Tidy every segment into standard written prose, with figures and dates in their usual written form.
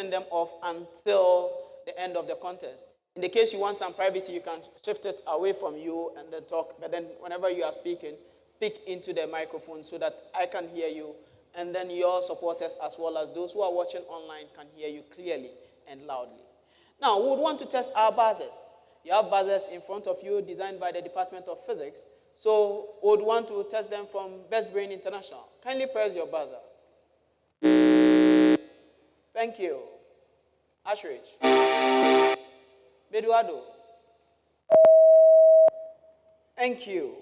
turn them off until the end of the contest. In the case you want some privacy, you can shift it away from you and then talk. But then whenever you are speaking, speak into the microphone so that I can hear you, and then your supporters as well as those who are watching online can hear you clearly and loudly. Now, we would want to test our buzzers. You have buzzers in front of you designed by the Department of Physics. So we would want to test them from Best Brain International. Kindly press your buzzer. Thank you. Ashridge. Beduado. Thank you.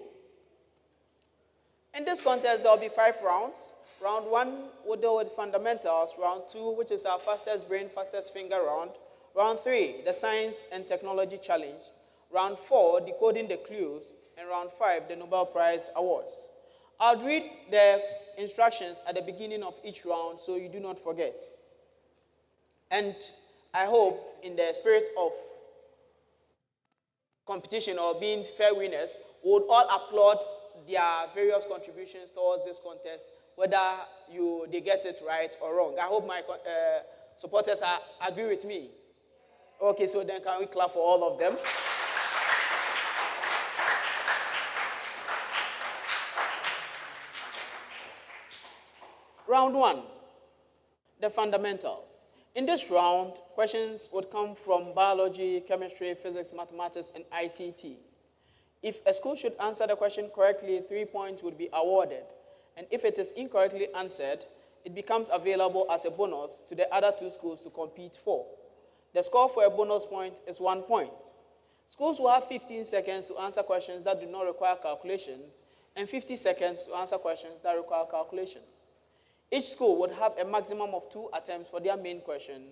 In this contest, there will be 5 rounds. Round 1 will deal with fundamentals. Round 2, which is our fastest brain, fastest finger round. Round 3, the science and technology challenge. Round 4, decoding the clues. And round 5, the Nobel Prize awards. I'll read the instructions at the beginning of each round so you do not forget. And I hope in the spirit of competition or being fair winners, we would all applaud their various contributions towards this contest, whether they get it right or wrong. I hope my supporters agree with me. Okay, so then can we clap for all of them? Round 1, the fundamentals. In this round, questions would come from biology, chemistry, physics, mathematics, and ICT. If a school should answer the question correctly, 3 points would be awarded. And if it is incorrectly answered, it becomes available as a bonus to the other 2 schools to compete for. The score for a bonus point is 1 point. Schools will have 15 seconds to answer questions that do not require calculations, and 50 seconds to answer questions that require calculations. Each school would have a maximum of 2 attempts for their main question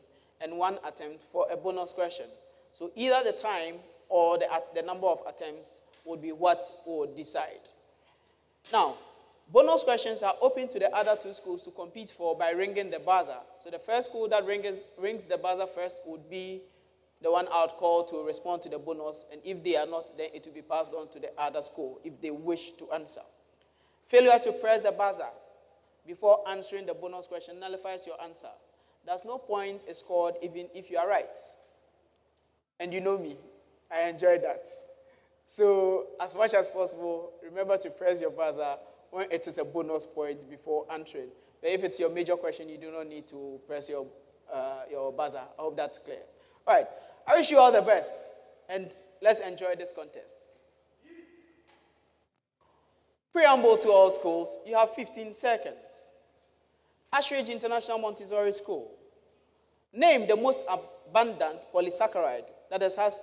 and 1 attempt for a bonus question. So either the time or the number of attempts would be what would decide. Now, bonus questions are open to the other 2 schools to compete for by ringing the buzzer. So the first school that rings the buzzer first would be the one out called to respond to the bonus, and if they are not, then it will be passed on to the other school if they wish to answer. Failure to press the buzzer before answering the bonus question nullifies your answer. Thus, no point is scored even if you are right. And you know me, I enjoy that. So, as much as possible, remember to press your buzzer when it is a bonus point before answering. But if it's your major question, you do not need to press your buzzer. I hope that's clear. All right, I wish you all the best, and let's enjoy this contest. Preamble to all schools, you have 15 seconds. Ashridge International Montessori School. Name the most abundant polysaccharide that has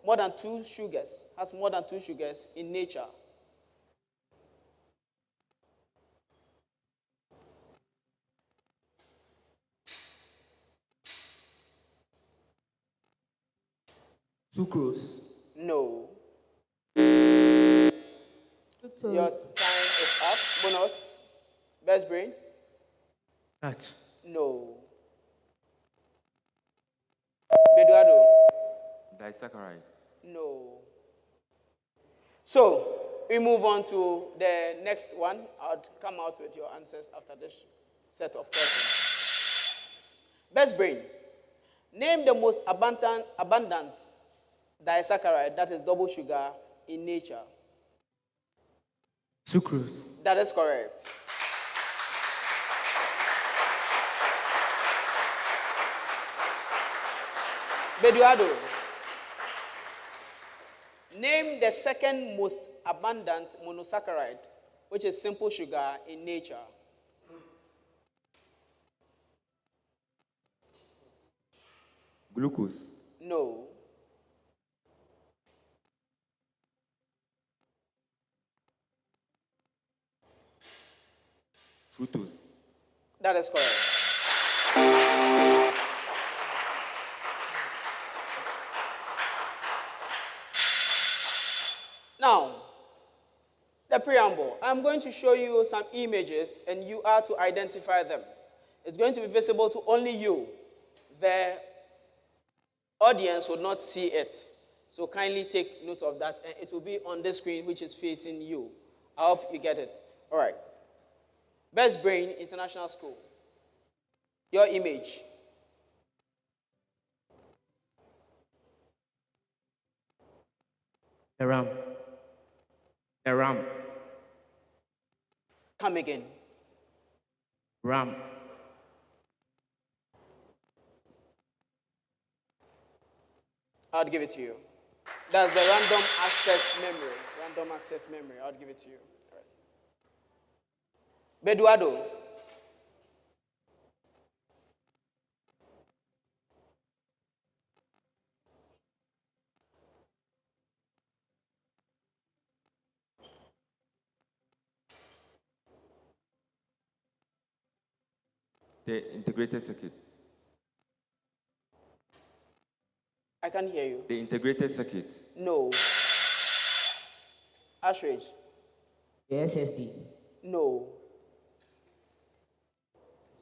more than two sugars in nature. Sucrose. No. Fructose. Your time is up. Bonus. Best brain. Starch. No. Beduado. Disaccharide. No. So, we move on to the next one. I'll come out with your answers after this set of questions. Best brain. Name the most abundant disaccharide, that is double sugar, in nature. Sucrose. That is correct. Beduado. Name the second most abundant monosaccharide, which is simple sugar, in nature. Glucose. No. Fructose. That is correct. Now, the preamble. I'm going to show you some images, and you are to identify them. It's going to be visible to only you. The audience will not see it. So kindly take note of that, and it will be on the screen which is facing you. I hope you get it. All right. Best Brain International School. Your image. A ram. A ram. Come again. Ram. I'll give it to you. That's the random access memory. Random access memory. I'll give it to you. All right. Beduado. The integrated circuit. I can hear you. The integrated circuit. No. Ashridge. The SSD. No.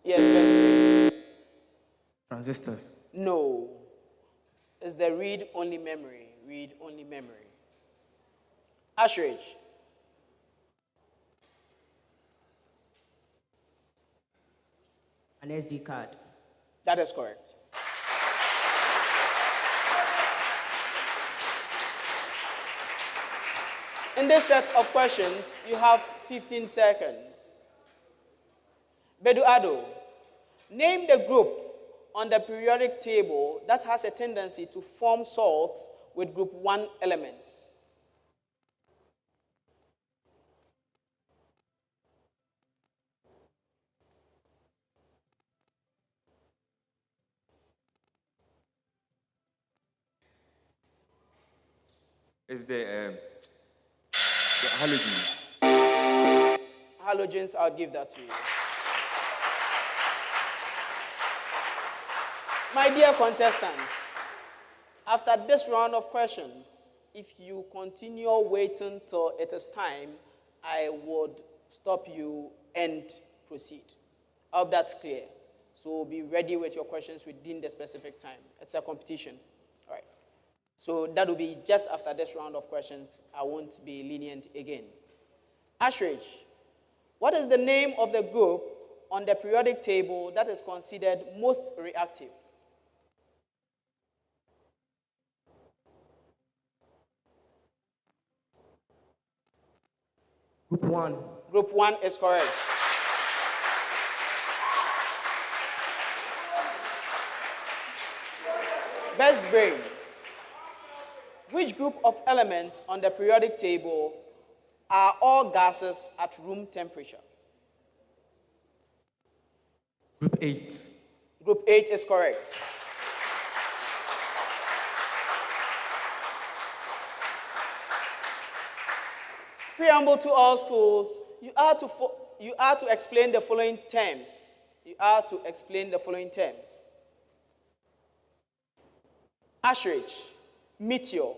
Yes, Ben. Transistors. No. It's the read-only memory. Read-only memory. Ashridge. An SD card. That is correct. In this set of questions, you have 15 seconds. Beduado, name the group on the periodic table that has a tendency to form salts with group 1 elements. Is the halogens. Halogens, I'll give that to you. My dear contestants, after this round of questions, if you continue waiting till it is time, I would stop you and proceed. I hope that's clear. So be ready with your questions within the specific time. It's a competition. All right. So that will be just after this round of questions. I won't be lenient again. Ashridge, what is the name of the group on the periodic table that is considered most reactive? Group 1. Group 1 is correct. Best brain. Which group of elements on the periodic table are all gases at room temperature? Group 8. Group 8 is correct. Preamble to all schools, you are to explain the following terms. You are to explain the following terms. Ashridge, meteor.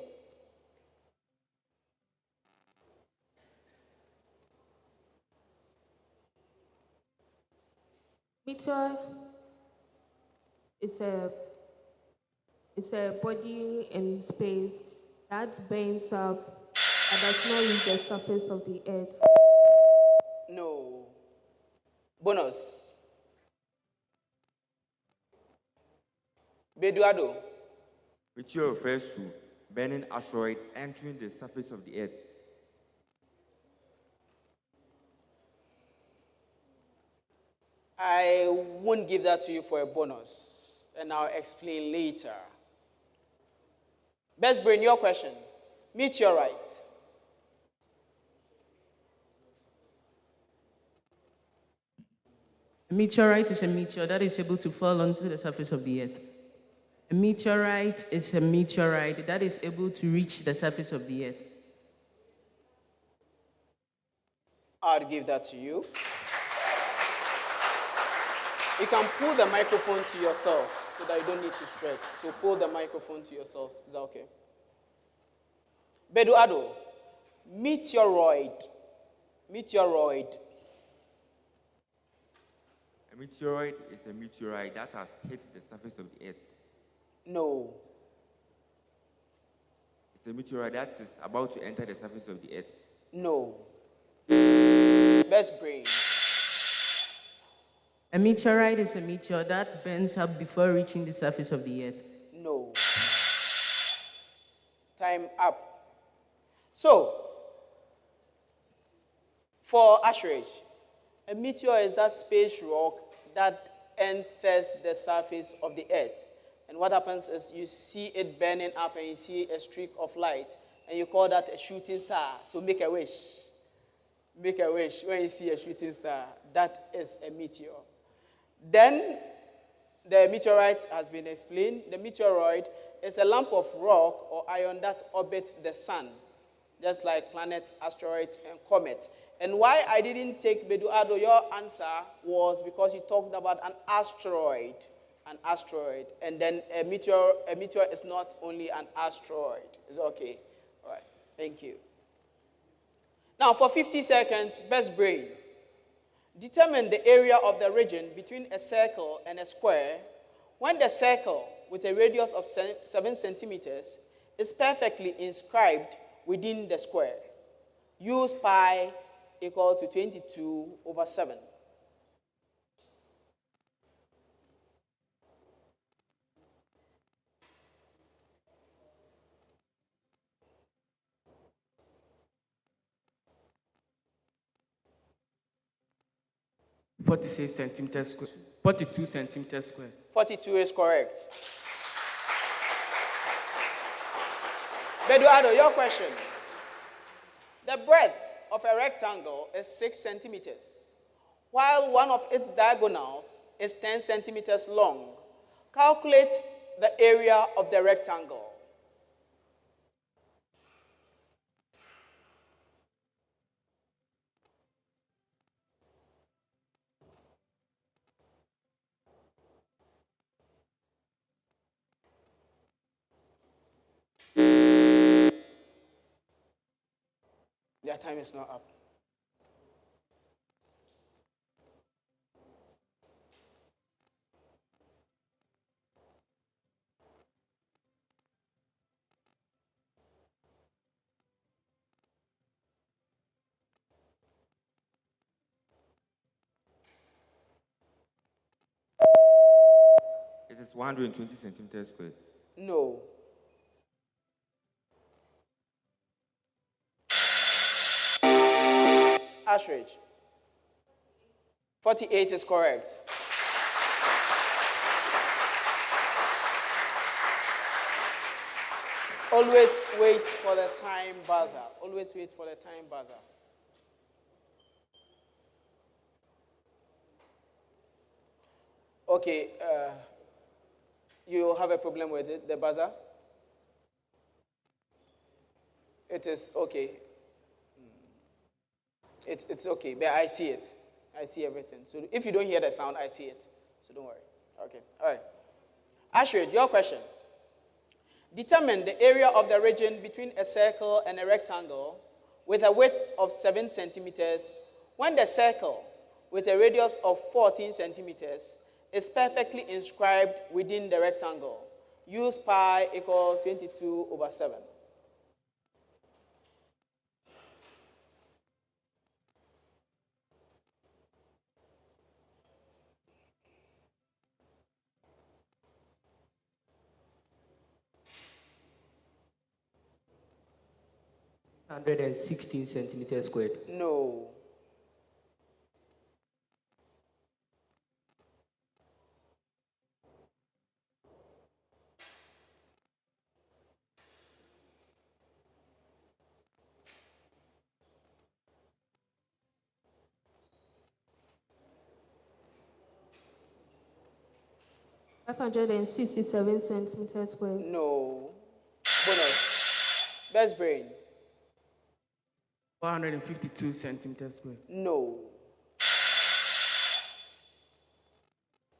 Meteor is a body in space that burns up but does not reach the surface of the earth. No. Bonus. Beduado. Meteor refers to burning asteroid entering the surface of the earth. I won't give that to you for a bonus, and I'll explain later. Best brain, your question. Meteorite. A meteorite is a meteor that is able to fall onto the surface of the earth. A meteorite is a meteorite that is able to reach the surface of the earth. I'll give that to you. You can pull the microphone to yourselves so that you don't need to stretch. So pull the microphone to yourselves. Is that okay? Beduado, meteoroid. Meteoroid. A meteoroid is a meteorite that has hit the surface of the earth. No. It's a meteorite that is about to enter the surface of the earth. No. Best brain. A meteorite is a meteor that burns up before reaching the surface of the earth. No. Time up. So, for average, a meteor is that space rock that enters the surface of the earth. And what happens is you see it burning up and you see a streak of light, and you call that a shooting star. So make a wish. Make a wish when you see a shooting star. That is a meteor. Then the meteorite has been explained. The meteoroid is a lump of rock or iron that orbits the sun, just like planets, asteroids, and comets. And why I didn't take Beduado, your answer was because you talked about an asteroid. An asteroid. And then a meteor is not only an asteroid. It's okay. All right. Thank you. Now, for 50 seconds, best brain. Determine the area of the region between a circle and a square when the circle, with a radius of 7 centimeters, is perfectly inscribed within the square. Use pi equal to 22/7. Forty-six centimeters square. 42 centimeters square. 42 is correct. Beduado, your question. The breadth of a rectangle is 6 centimeters, while one of its diagonals is 10 centimeters long. Calculate the area of the rectangle. Their time is not up. It is 120 centimeters squared. No. Ashridge. 48 is correct. Always wait for the time buzzer. Always wait for the time buzzer. Okay, you have a problem with it, the buzzer? It is okay. It's okay, but I see it. I see everything. So if you don't hear the sound, I see it. So don't worry. Okay, all right. Ashrid, your question. Determine the area of the region between a circle and a rectangle with a width of 7 centimeters when the circle, with a radius of 14 centimeters, is perfectly inscribed within the rectangle. Use pi equals 22/7. Hundred and 16 centimeters squared. No. Five 567 centimeters squared. No. Bonus. Best brain. 452 centimeters squared. No.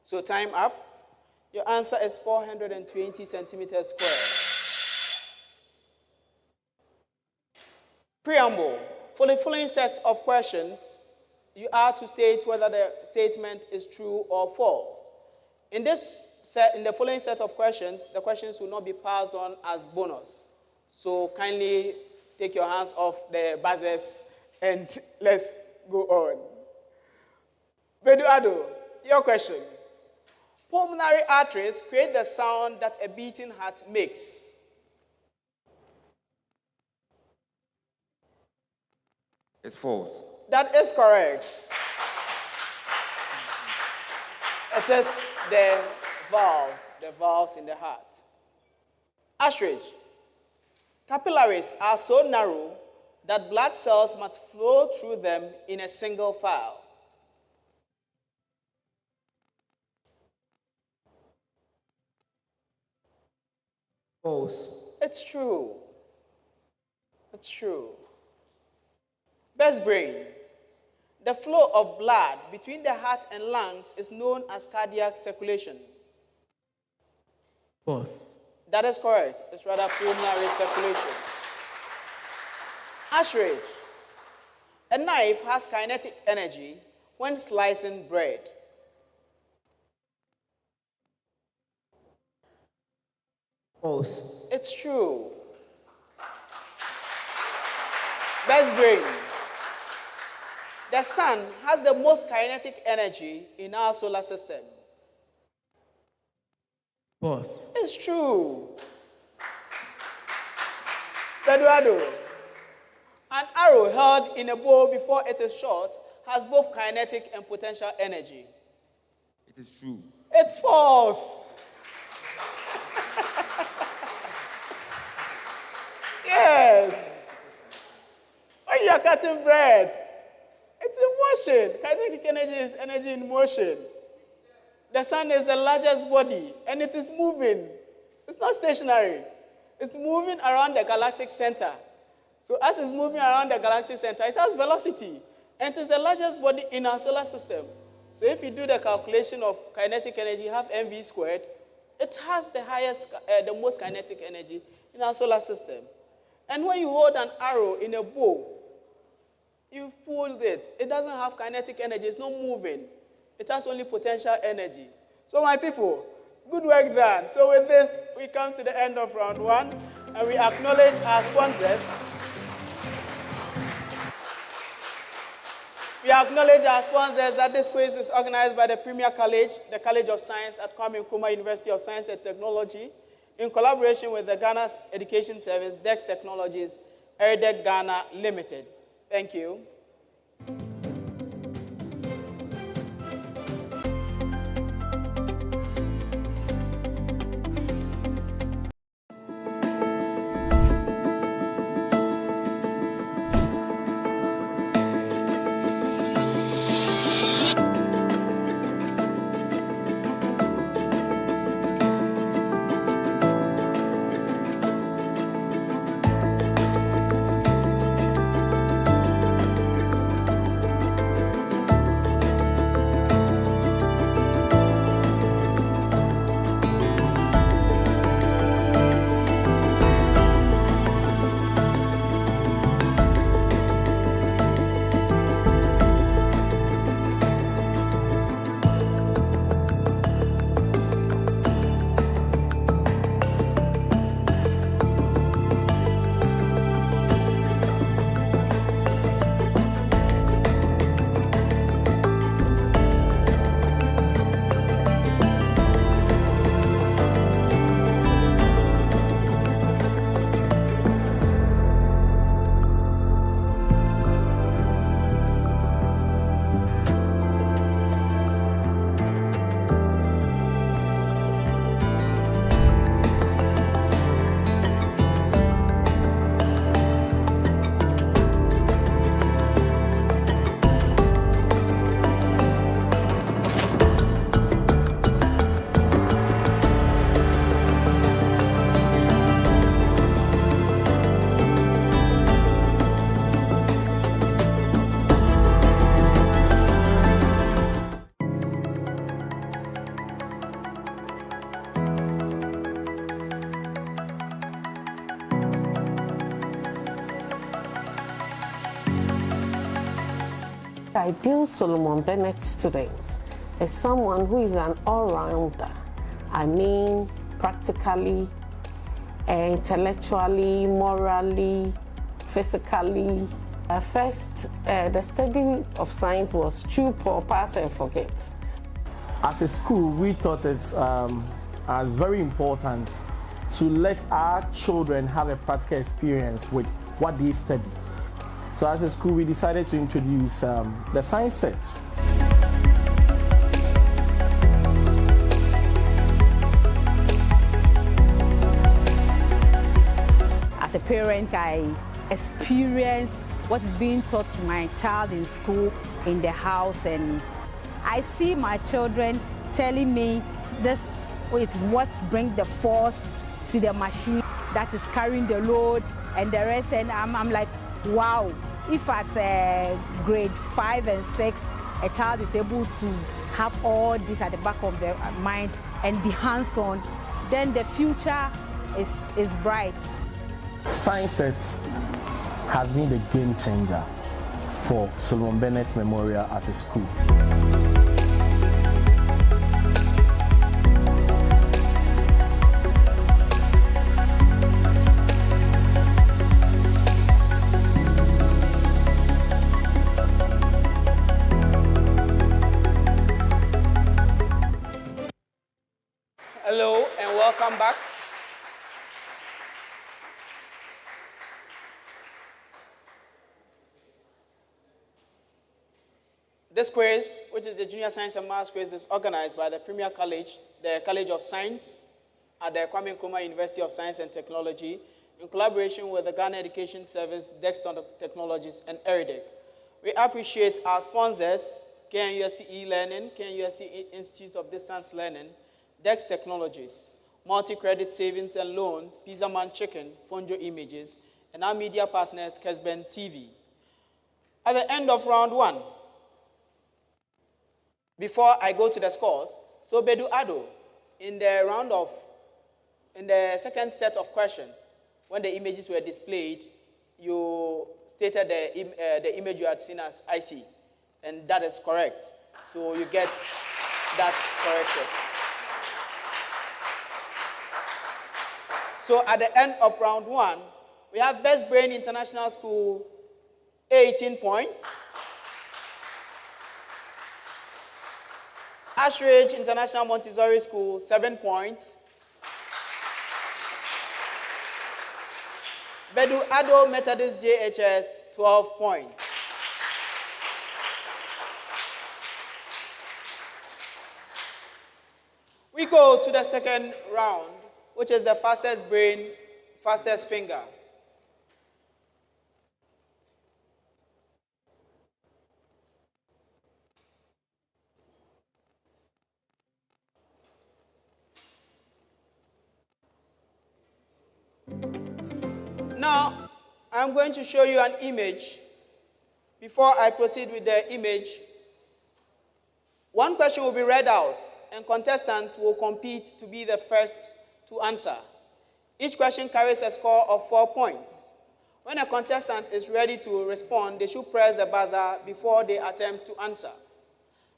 So time up. Your answer is 420 centimeters squared. Preamble. For the following set of questions, you are to state whether the statement is true or false. In the following set of questions, the questions will not be passed on as bonus. So kindly take your hands off the buzzers and let's go on. Beduado, your question. Pulmonary arteries create the sound that a beating heart makes. It's false. That is correct. It is the valves in the heart. Asherage. Capillaries are so narrow that blood cells must flow through them in a single file. False. It's true. It's true. Best brain. The flow of blood between the heart and lungs is known as cardiac circulation. False. That is correct. It's rather pulmonary circulation. Asherage. A knife has kinetic energy when slicing bread. False. It's true. Best brain. The sun has the most kinetic energy in our solar system. False. It's true. Eduardo. An arrow held in a bow before it is shot has both kinetic and potential energy. It is true. It's false. Yes. When you are cutting bread, it's in motion. Kinetic energy is energy in motion. The sun is the largest body, and it is moving. It's not stationary. It's moving around the galactic center. So as it's moving around the galactic center, it has velocity, and it is the largest body in our solar system. So if you do the calculation of kinetic energy, you have mv squared. It has the most kinetic energy in our solar system. And when you hold an arrow in a bow, you've pulled it. It doesn't have kinetic energy. It's not moving. It has only potential energy. So my people, good work done. So with this, we come to the end of round one, and we acknowledge our sponsors. We acknowledge our sponsors that this quiz is organized by the Premier College, the College of Science at Kwame Nkrumah University of Science and Technology, in collaboration with the Ghana's Education Service, DEX Technologies, ERIDEC Ghana Limited. Thank you. The ideal Solomon Bennett student is someone who is an all-rounder. I mean, practically, intellectually, morally, physically. First, the study of science was chew, pour, pass, and forget. As a school, we thought it's as very important to let our children have a practical experience with what they study. So as a school, we decided to introduce the science sets. As a parent, I experience what is being taught to my child in school, in the house, and I see my children telling me this is what brings the force to the machine that is carrying the load and the rest, and I'm like, wow, if at grade 5 and 6 a child is able to have all this at the back of their mind and be hands-on, then the future is bright. Science sets has been the game changer for Solomon Bennett Memorial as a school. Hello and welcome back. This quiz, which is the Junior Science and Maths quiz, is organized by the Premier College, the College of Science at the Kwame Nkrumah University of Science and Technology, in collaboration with the Ghana Education Service, Dexton Technologies, and ERIDIC. We appreciate our sponsors, KNUST e-Learning, KNUST Institute of Distance Learning, Dex Technologies, Multi-Credit Savings and Loans, Pizza Man Chicken, Fonjo Images, and our media partners, Kesben TV. At the end of round 1, before I go to the scores, so Bedu Ado, in the second set of questions, when the images were displayed, you stated the image you had seen as IC, and that is correct. So you get that corrected. So at the end of round 1, we have Best Brain International School, 18 points. Ashridge International Montessori School, 7 points. Bedu Ado Methodist JHS, 12 points. We go to the second round, which is the fastest brain, fastest finger. Now, I'm going to show you an image. Before I proceed with the image, one question will be read out, and contestants will compete to be the first to answer. Each question carries a score of 4 points. When a contestant is ready to respond, they should press the buzzer before they attempt to answer.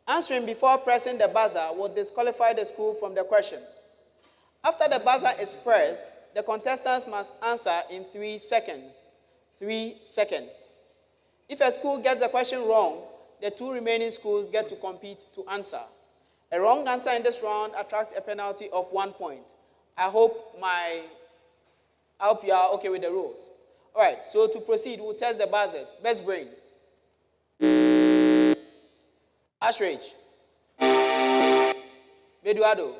Answering before pressing the buzzer will disqualify the school from the question. After the buzzer is pressed, the contestants must answer in 3 seconds. 3 seconds. If a school gets the question wrong, the 2 remaining schools get to compete to answer. A wrong answer in this round attracts a penalty of 1 point. I hope you are okay with the rules. All right, so to proceed, we'll test the buzzers. Best Brain. Ashridge. Beduado.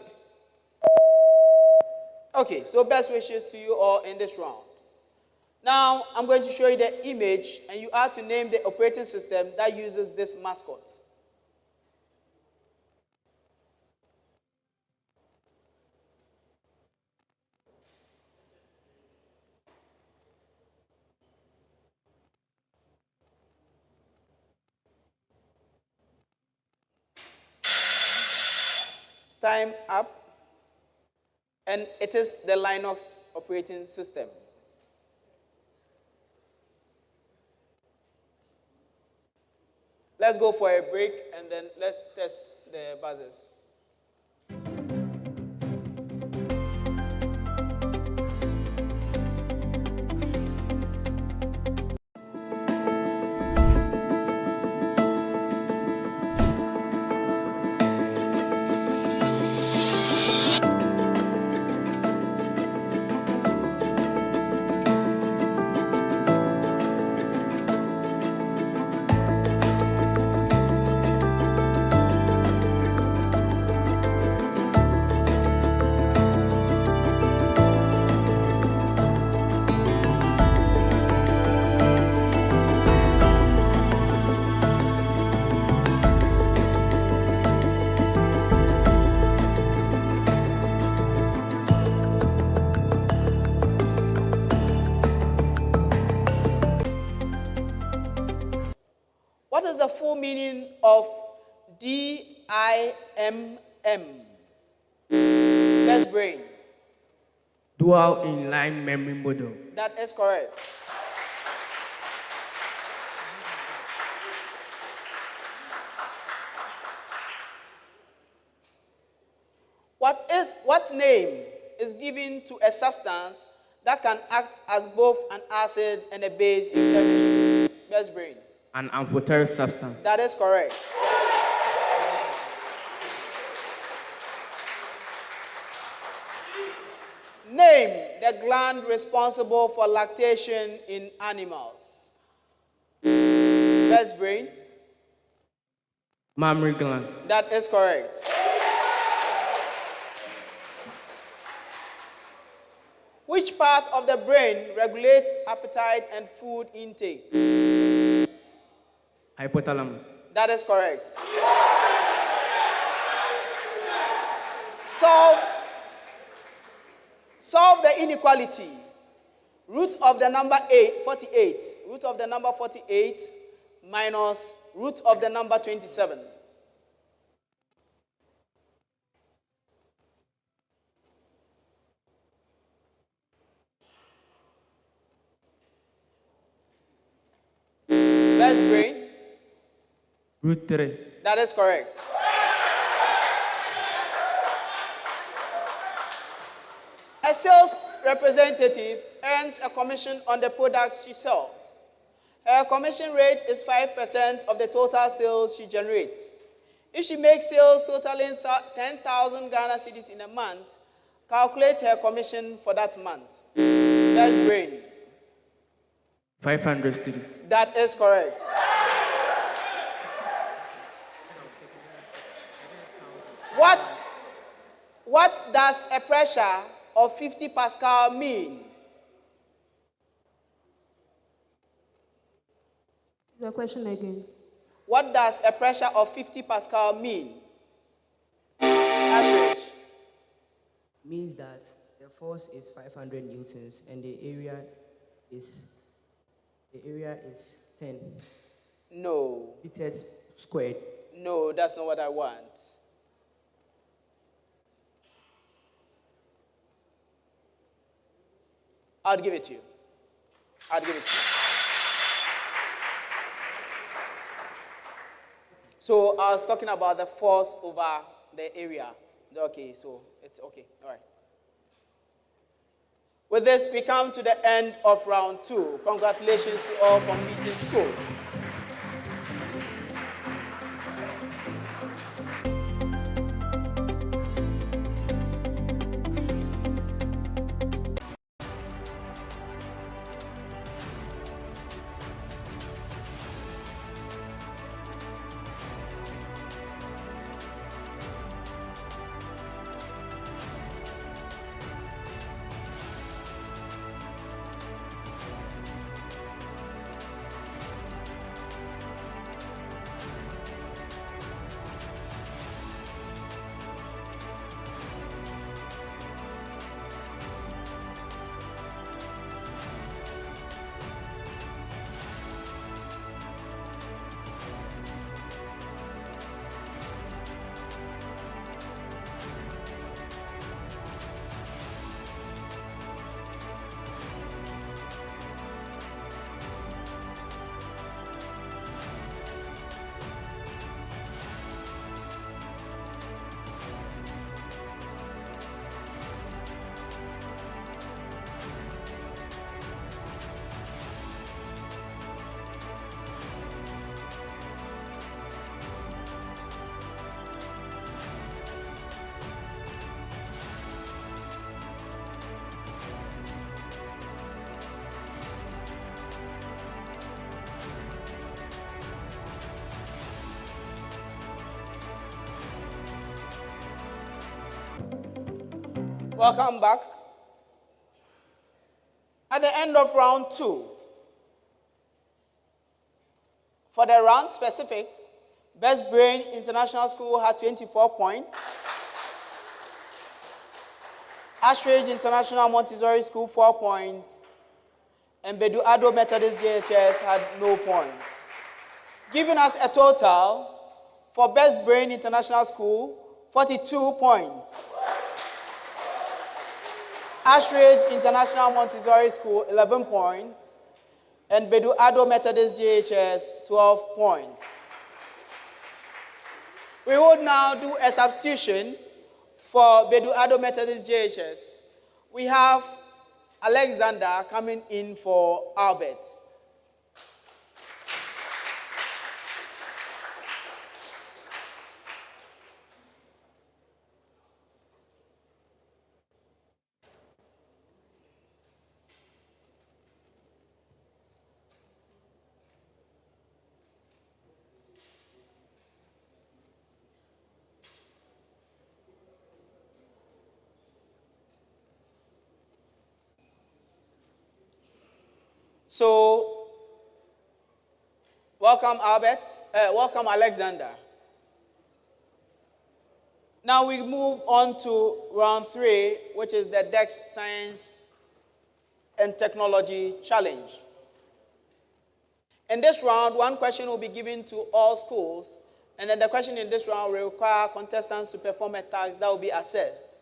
Okay, so best wishes to you all in this round. Now, I'm going to show you the image, and you are to name the operating system that uses this mascot. Time up. And it is the Linux operating system. Let's go for a break, and then let's test the buzzers. full meaning of DIMM? Best brain. Dual inline memory model. That is correct. What name is given to a substance that can act as both an acid and a base in chemistry? Best brain. An amphoteric substance. That is correct. Name the gland responsible for lactation in animals. Best brain. Mammary gland. That is correct. Which part of the brain regulates appetite and food intake? Hypothalamus. That is correct. Solve the inequality. Root of the number 48. Root of the number 48 minus root of the number 27. Best brain. Root 3. That is correct. A sales representative earns a commission on the products she sells. Her commission rate is 5% of the total sales she generates. If she makes sales totaling 10,000 Ghana cedis in a month, calculate her commission for that month. Best brain. 500 cedis. That is correct. What does a pressure of 50 Pascal mean? The question again. What does a pressure of 50 Pascal mean? Average. Means that the force is 500 newtons and the area is 10 No. meters squared. No, that's not what I want. I'll give it to you. I'll give it to you. So I was talking about the force over the area. Okay, so it's okay. All right. With this, we come to the end of round 2. Congratulations to all competing schools. Welcome back. At the end of round 2, for the round specific, Best Brain International School had 24 points. Ashridge International Montessori School, 4 points. And Bedu Ado Methodist JHS had no points. giving us a total for Best Brain International School, 42 points. Ashridge International Montessori School, 11 points. And Bedu Ado Methodist JHS, 12 points. We will now do a substitution for Bedu Ado Methodist JHS. We have Alexander coming in for Albert. So, welcome Albert, welcome Alexander. Now we move on to round 3, which is the DEX Science and Technology Challenge. In this round, one question will be given to all schools, and then the question in this round will require contestants to perform a task that will be assessed.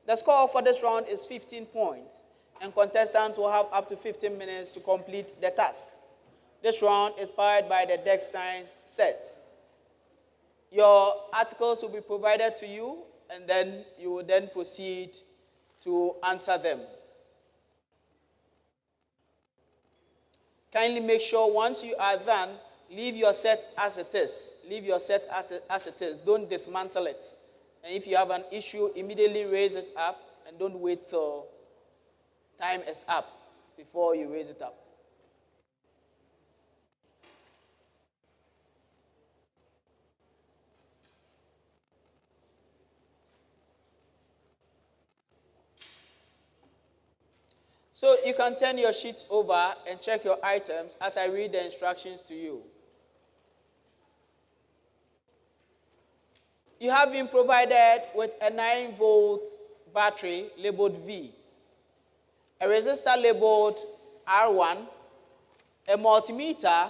The score for this round is 15 points. And contestants will have up to 15 minutes to complete the task. This round is powered by the DEX Science set. Your articles will be provided to you, and then you will then proceed to answer them. Kindly make sure once you are done, leave your set as it is. Leave your set as it is. Don't dismantle it. And if you have an issue, immediately raise it up, and don't wait till time is up before you raise it up. So you can turn your sheets over and check your items as I read the instructions to you. You have been provided with a 9-volt battery labeled V, a resistor labeled R1, a multimeter,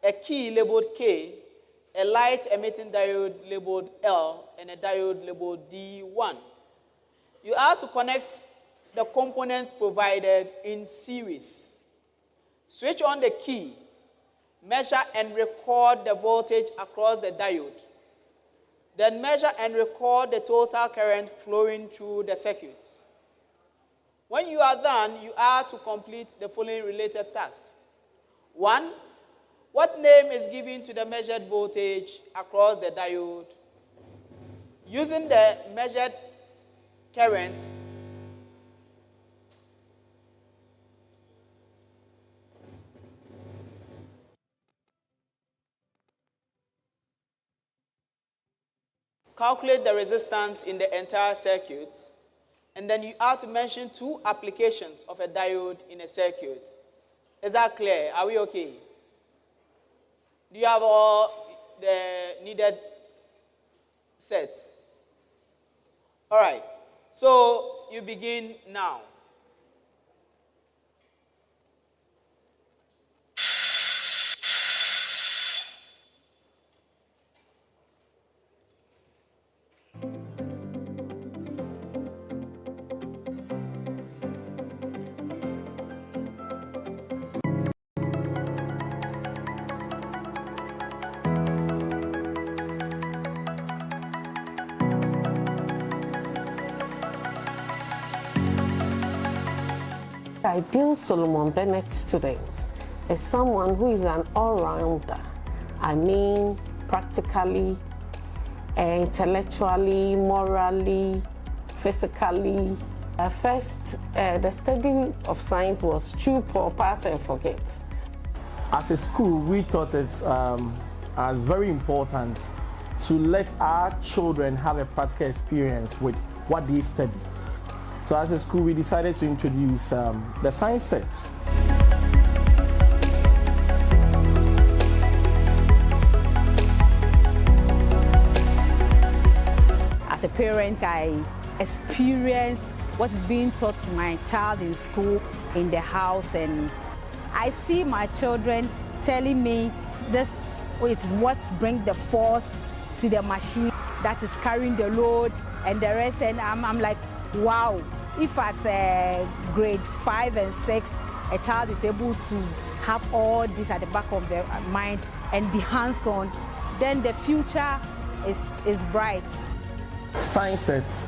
a key labeled K, a light emitting diode labeled L, and a diode labeled D1. You are to connect the components provided in series. Switch on the key, measure and record the voltage across the diode. Then measure and record the total current flowing through the circuits. When you are done, you are to complete the following related tasks. 1. What name is given to the measured voltage across the diode? Using the measured current, calculate the resistance in the entire circuit. And then you are to mention 2 applications of a diode in a circuit. Is that clear? Are we okay? Do you have all the needed sets? All right. So you begin now. The ideal Solomon Bennett student is someone who is an all-rounder. I mean, practically, intellectually, morally, physically. First, the study of science was chew, pour, pass, and forget. As a school, we thought it's as very important to let our children have a practical experience with what they study. So as a school, we decided to introduce the science sets. As a parent, I experience what is being taught to my child in school, in the house, and I see my children telling me this It's what brings the force to the machine that is carrying the load and the rest. And I'm like, wow, if at grade 5 and 6, a child is able to have all this at the back of their mind and be hands-on, then the future is bright. Science sets.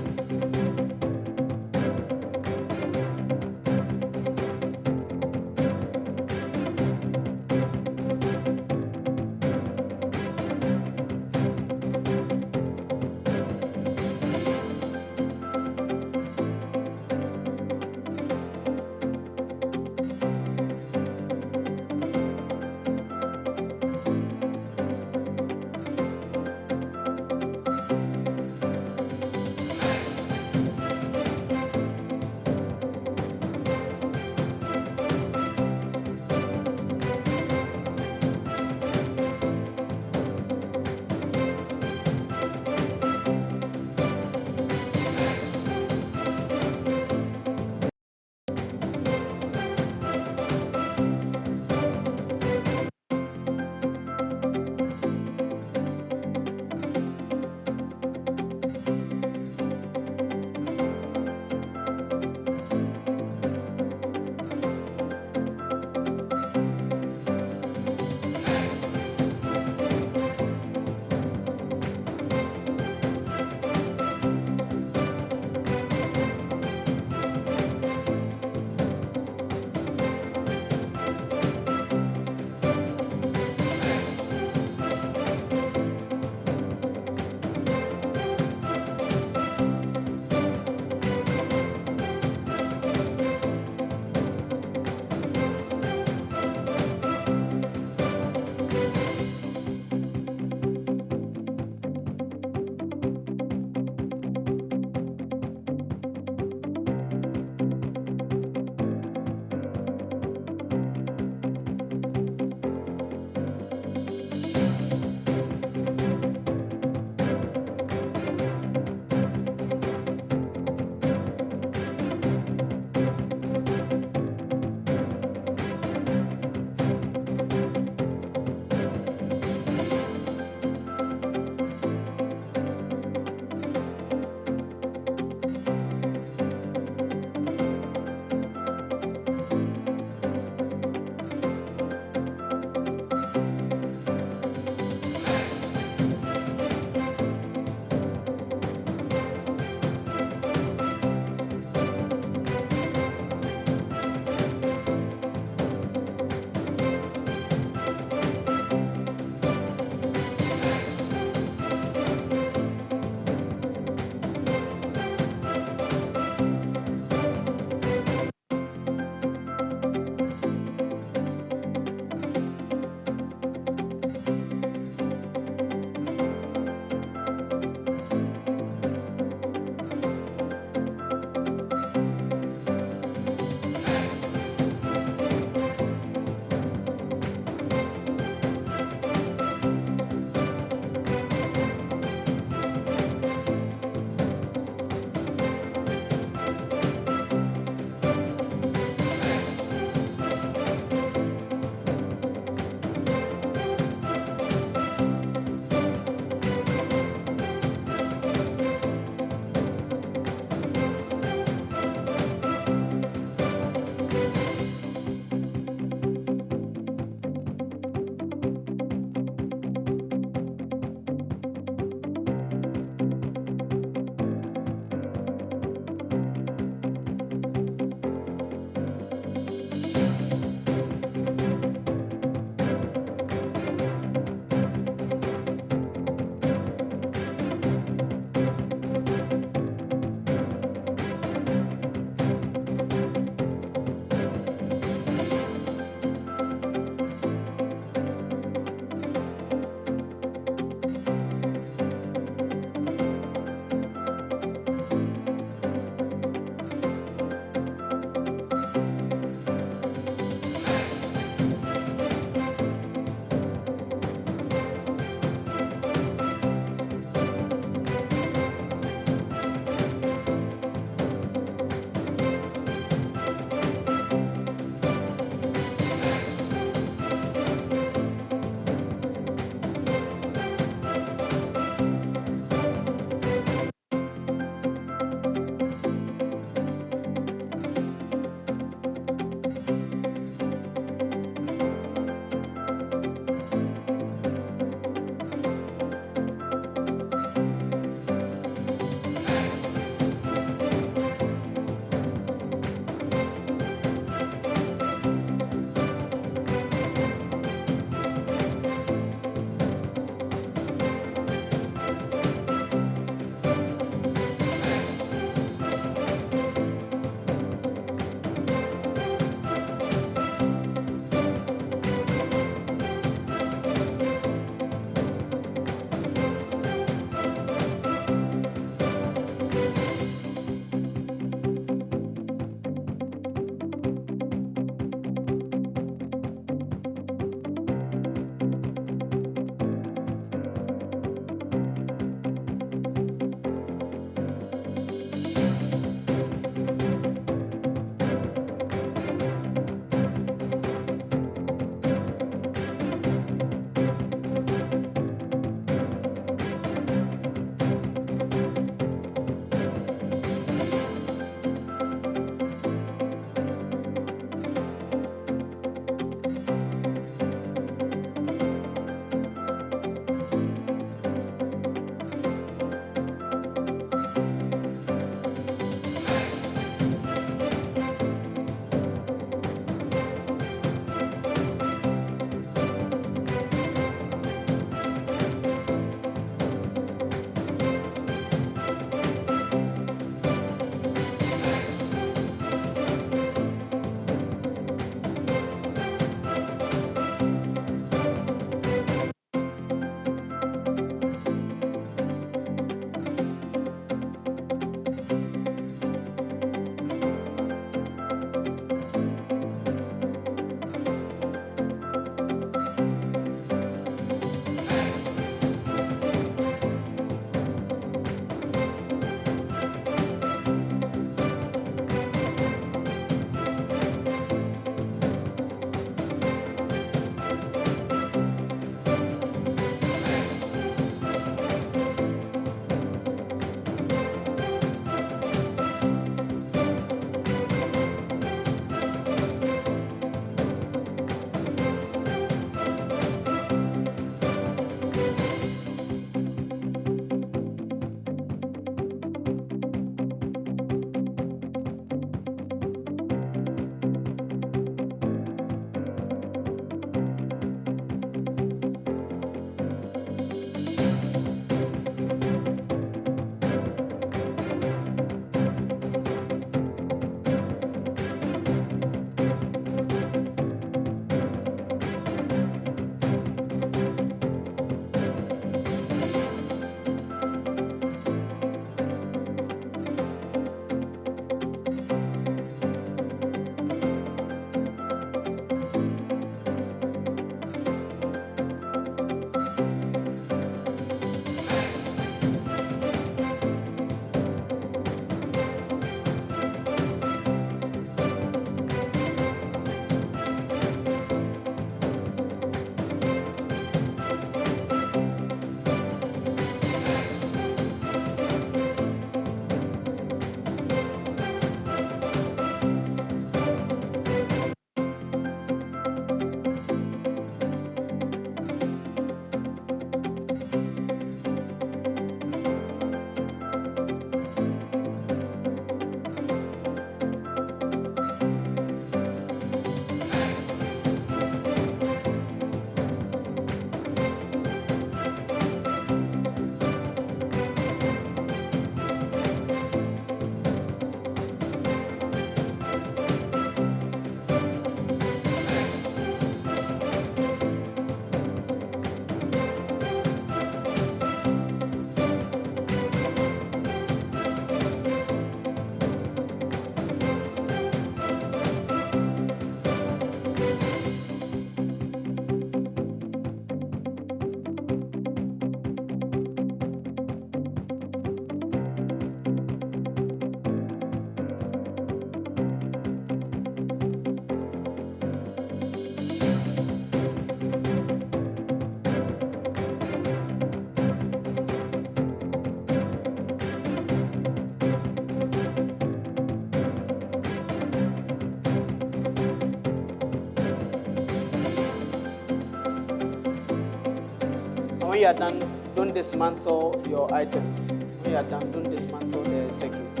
you are done, don't dismantle your items. When you are done, don't dismantle the circuit.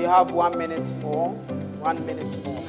You have 1 minute more. 1 minute more.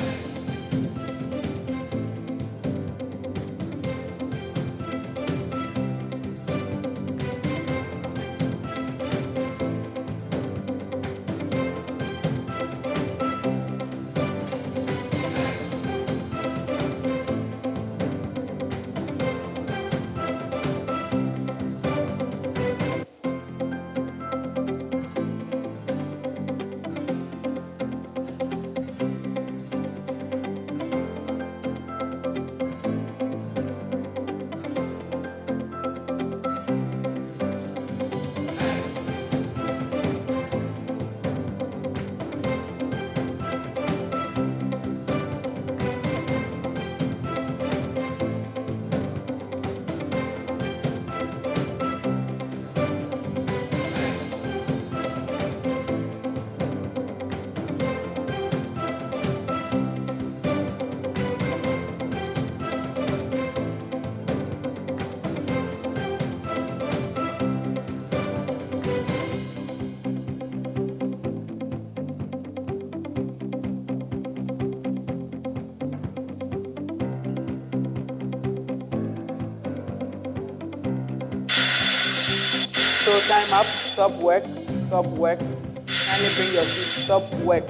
So time up, stop work, stop work. Kindly bring your sheets, stop work.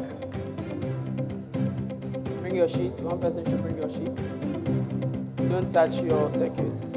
Bring your sheets, one person should bring your sheets. Don't touch your circuits.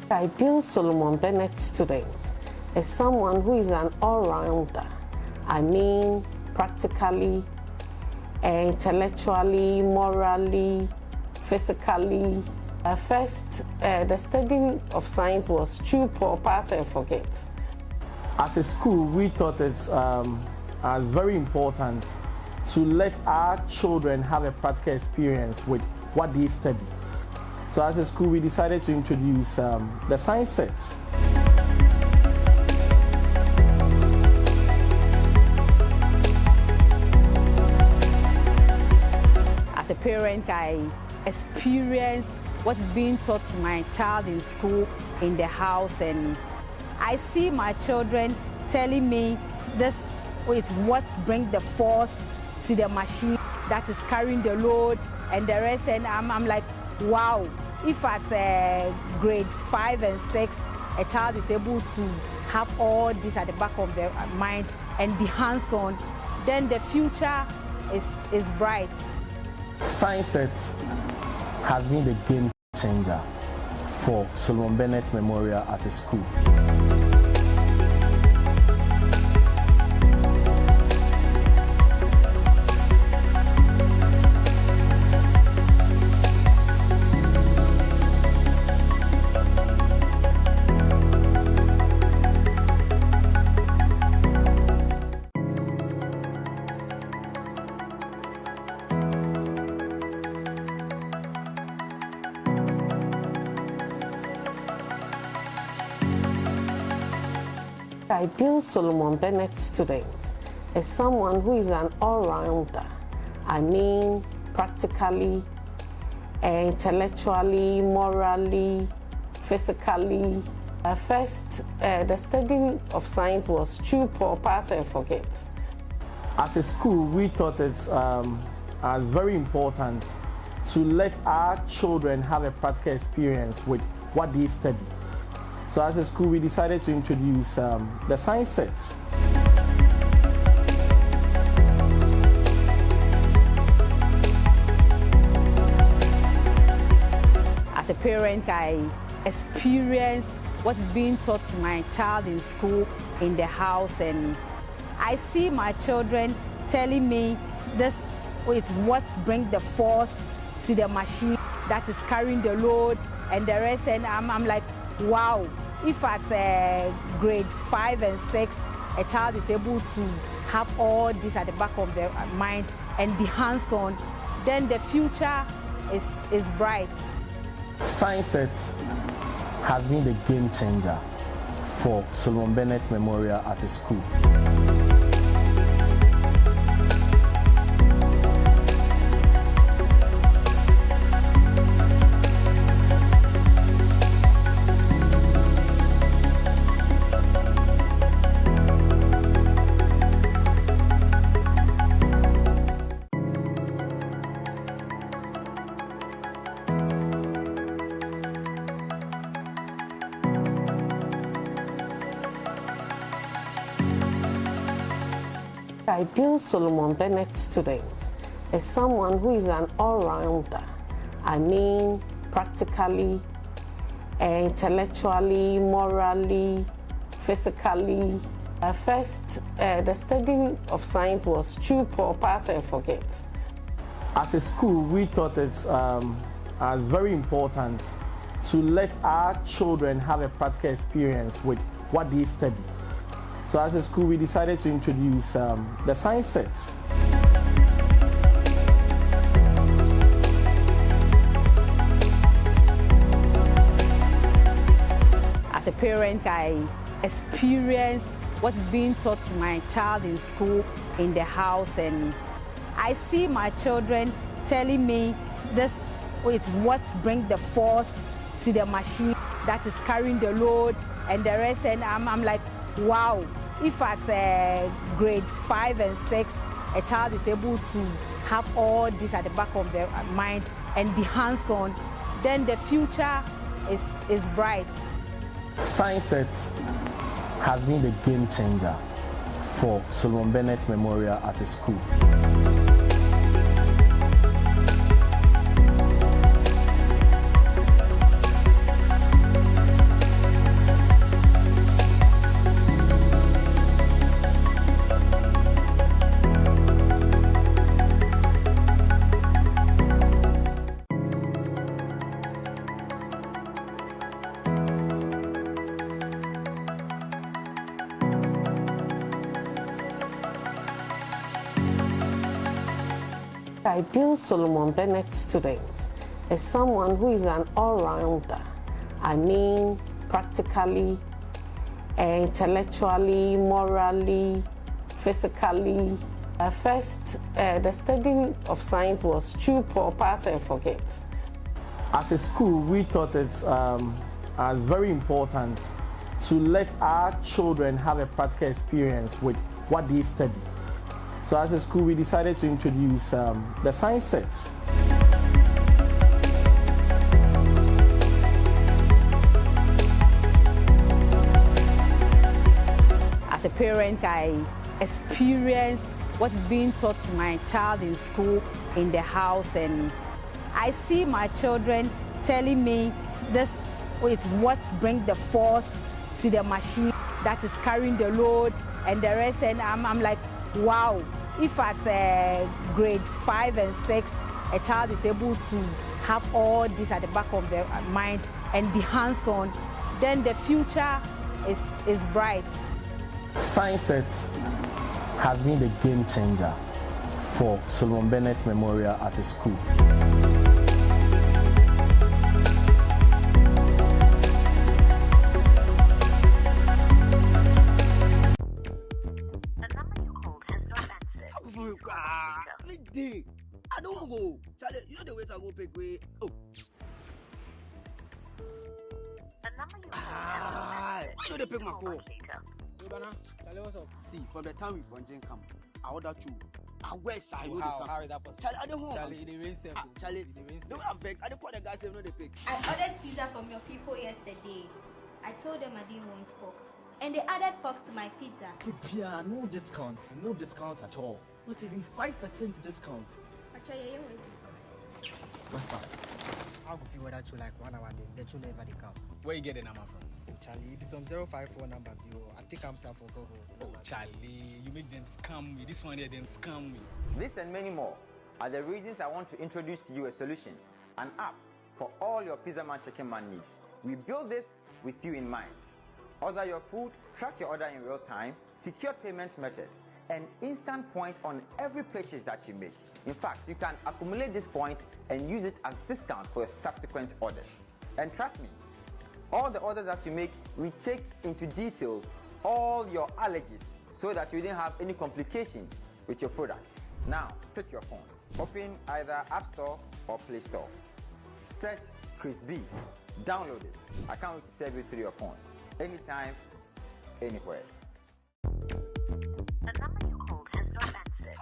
The ideal Solomon Bennett student is someone who is an all-rounder. I mean, practically, intellectually, morally, physically. First, the study of science was chew, pour, pass, and forget. As a school, we thought it's as very important to let our children have a practical experience with what they study. So as a school, we decided to introduce the science sets. As a parent, I experience what is being taught to my child in school, in the house, and I see my children telling me this is what brings the force to the machine that is carrying the load and the rest, and I'm like, wow, if at grade 5 and 6, a child is able to have all this at the back of their mind and be hands-on, then the future is bright. Science sets has been the game changer for Solomon Bennett Memorial as a school. The ideal Solomon Bennett student is someone who is an all-rounder. I mean, practically, intellectually, morally, physically. First, the study of science was chew, pour, pass, and forget. As a school, we thought it's as very important to let our children have a practical experience with what they study. So as a school, we decided to introduce the science sets. As a parent, I experience what is being taught to my child in school, in the house, and I see my children telling me this is what brings the force to the machine that is carrying the load and the rest, and I'm like, wow, if at grade 5 and 6 a child is able to have all this at the back of their mind and be hands-on, then the future is bright. Science Set has been the game changer for Solomon Bennett Memorial as a school. The ideal Solomon Bennett student is someone who is an all-rounder. I mean, practically, intellectually, morally, physically. At first, the study of science was chew, pour, pass, and forget. As a school, we thought it's as very important to let our children have a practical experience with what they study. So as a school, we decided to introduce the science sets. As a parent, I experience what is being taught to my child in school, in the house, and I see my children telling me this is what brings the force to the machine that is carrying the load and the rest, and I'm like, wow, if at grade 5 and 6 a child is able to have all this at the back of their mind and be hands-on, then the future is bright. Science Set has been the game changer for Solomon Bennett Memorial as a school. The ideal Solomon Bennett student is someone who is an all-rounder. I mean, practically, intellectually, morally, physically. At first, the study of science was chew, pour, pass, and forget. As a school, we thought it's as very important to let our children have a practical experience with what they study. So as a school, we decided to introduce the science sets. As a parent, I experience what is being taught to my child in school, in the house, and I see my children telling me this is what brings the force to the machine that is carrying the load and the rest, and I'm like, wow, if at grade 5 and 6 a child is able to have all this at the back of their mind and be hands-on, then the future is bright. Science Set has been the game changer for Solomon Bennett Memorial as a school. I don't go. Charlie, you know the way to go pick way. Oh. Why you don't pick my call? Charlie, what's up? See, from the time we from Jane come, I order two. I wear side. How is that possible? Charlie, I don't home. Charlie, it rains. Charlie, don't have vex. I don't call the guys say no they pick. I ordered pizza from your people yesterday. I told them I didn't want pork, and they added pork to my pizza. Yeah, no discount at all. Not even 5% discount. What's up? I'll go figure that you like 1 hour days. That you never come. Where you get the number from? Charlie, it's some 054 number, bro. I think I'm for Google. Oh, Charlie, you make them scam me. This one here, them scam me. This and many more are the reasons I want to introduce to you a solution, an app for all your Pizza Man Chicken Man needs. We build this with you in mind. Order your food, track your order in real time, secure payment method, and instant point on every purchase that you make. In fact, you can accumulate this points and use it as discount for your subsequent orders. And trust me, all the orders that you make, we take into detail all your allergies so that you didn't have any complication with your product. Now, pick your phones. Open either App Store or Play Store. Search Chris B. Download it. I can't wait to serve you through your phones. Anytime, anywhere. The number you called has not answered.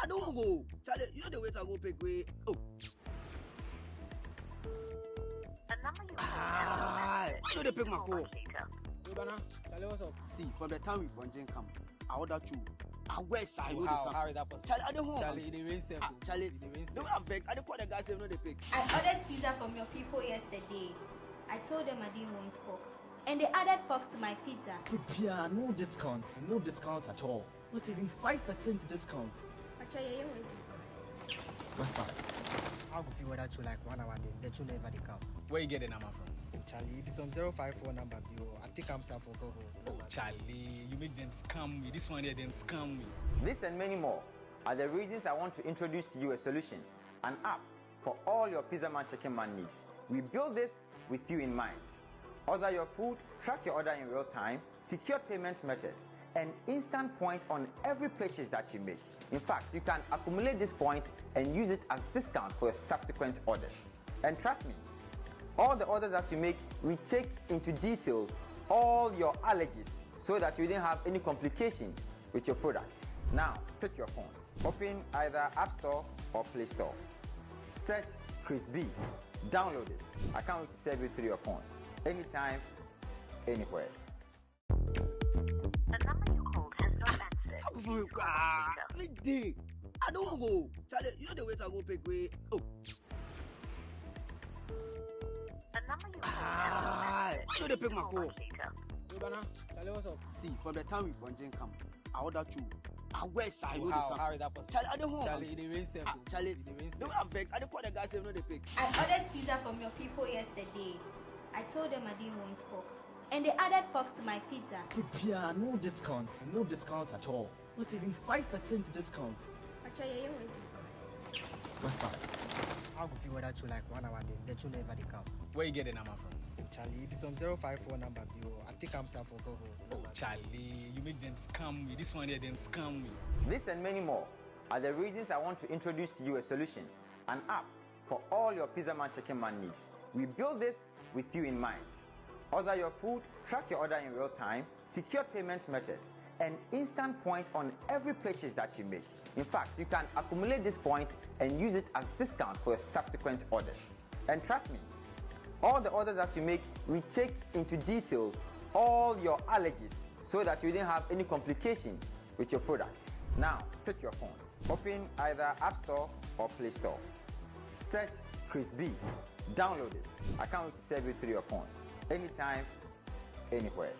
I don't go. Charlie, you know the way to go pick way. Oh. The number you called has not answered. Why don't they pick my call? Later. Charlie, what's up? See, from the time we from Jane come, I order two. I wear side. How is that possible? Charlie, I don't want. Charlie, they raise them. Charlie, don't have vex. I don't call the guys if no they pick. I ordered pizza from your people yesterday. I told them I didn't want pork. And they added pork to my pizza. Prepare, no discount at all. Not even 5% discount. Actually, What's up? I'll go feel whether you like 1 hour days. They should never come. Where you get the number from? Charlie, it's some 054 number, bro. I think I'm for Google. Oh, Charlie, you make them scam me. This one here, them scam me. This and many more are the reasons I want to introduce to you a solution, an app for all your Pizza Man Chicken Man needs. We build this with you in mind. Order your food, track your order in real time, secure payment method, and instant point on every purchase that you make. In fact, you can accumulate these points and use it as discount for your subsequent orders. And trust me, all the orders that you make, we take into detail all your allergies so that you didn't have any complication with your product. Now, pick your phones. Open either App Store or Play Store. Search Chris B. Download it. I can't wait to serve you through your phones. Anytime, anywhere. The number you called has not answered. I don't go. Charlie, you know the way to go pick way. Oh. The number you called has not answered. Why don't they pick my call? Later. Charlie, what's up? See, from the time we from Jane come, I order two. I wear side. How is that possible? Charlie, I don't want. Charlie, they raise them. Charlie, don't have vex. I don't call the guys if no they pick. I ordered pizza from your people yesterday. I told them I didn't want pork. And they added pork to my pizza. Prepare, no discount at all. Not even 5% discount. Actually, What's up? I'll go feel whether you like 1 hour days. They should never come. Where you get the number from? Charlie, it's some 054 number, bro. I think I'm for Google. Oh, Charlie, you make them scam me. This one here, them scam me. This and many more are the reasons I want to introduce to you a solution, an app for all your Pizza Man Chicken Man needs. We build this with you in mind. Order your food, track your order in real time, secure payment method, and instant point on every purchase that you make. In fact, you can accumulate these points and use it as discount for your subsequent orders. And trust me, all the orders that you make, we take into detail all your allergies so that you didn't have any complication with your product. Now, pick your phones. Open either App Store or Play Store. Search Chris B. Download it. I can't wait to serve you through your phones. Anytime, anywhere.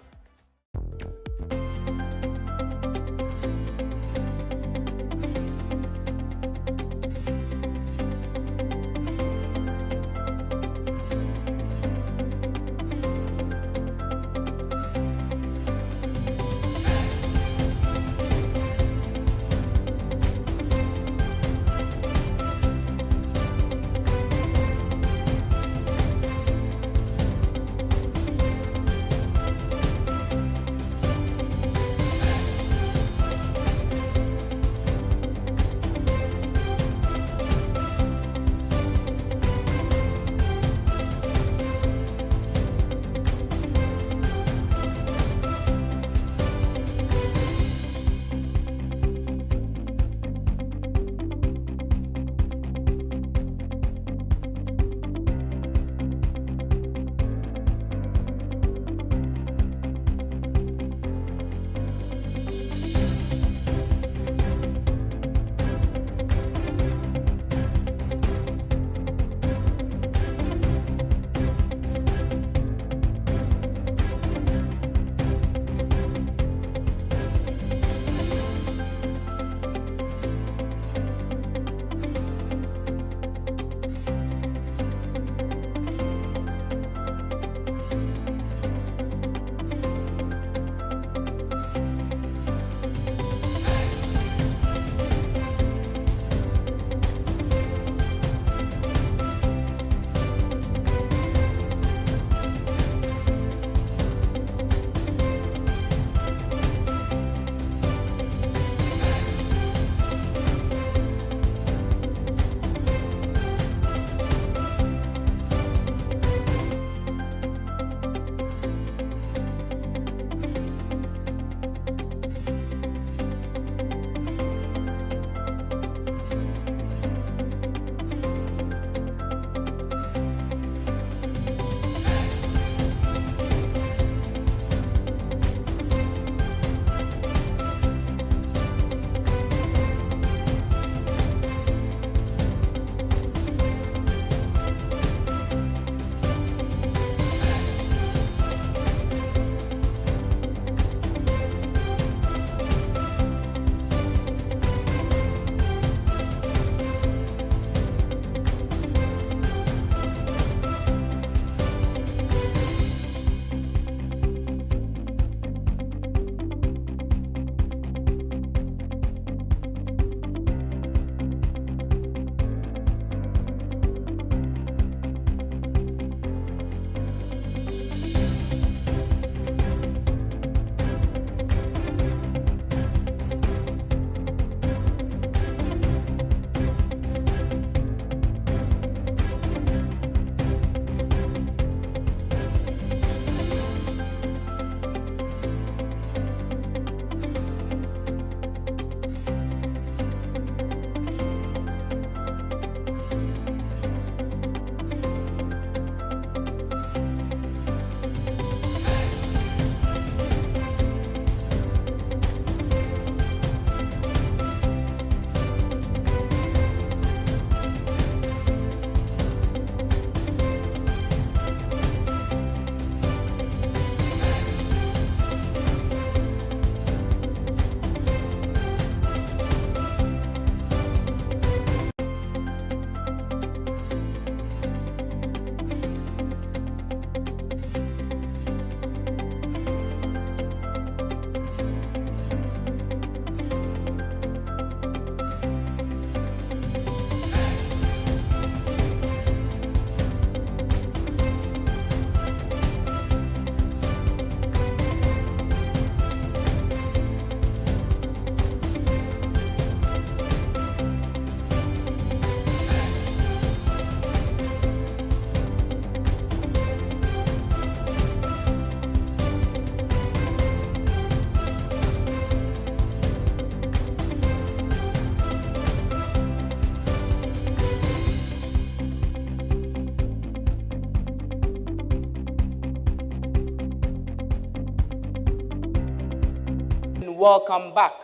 welcome back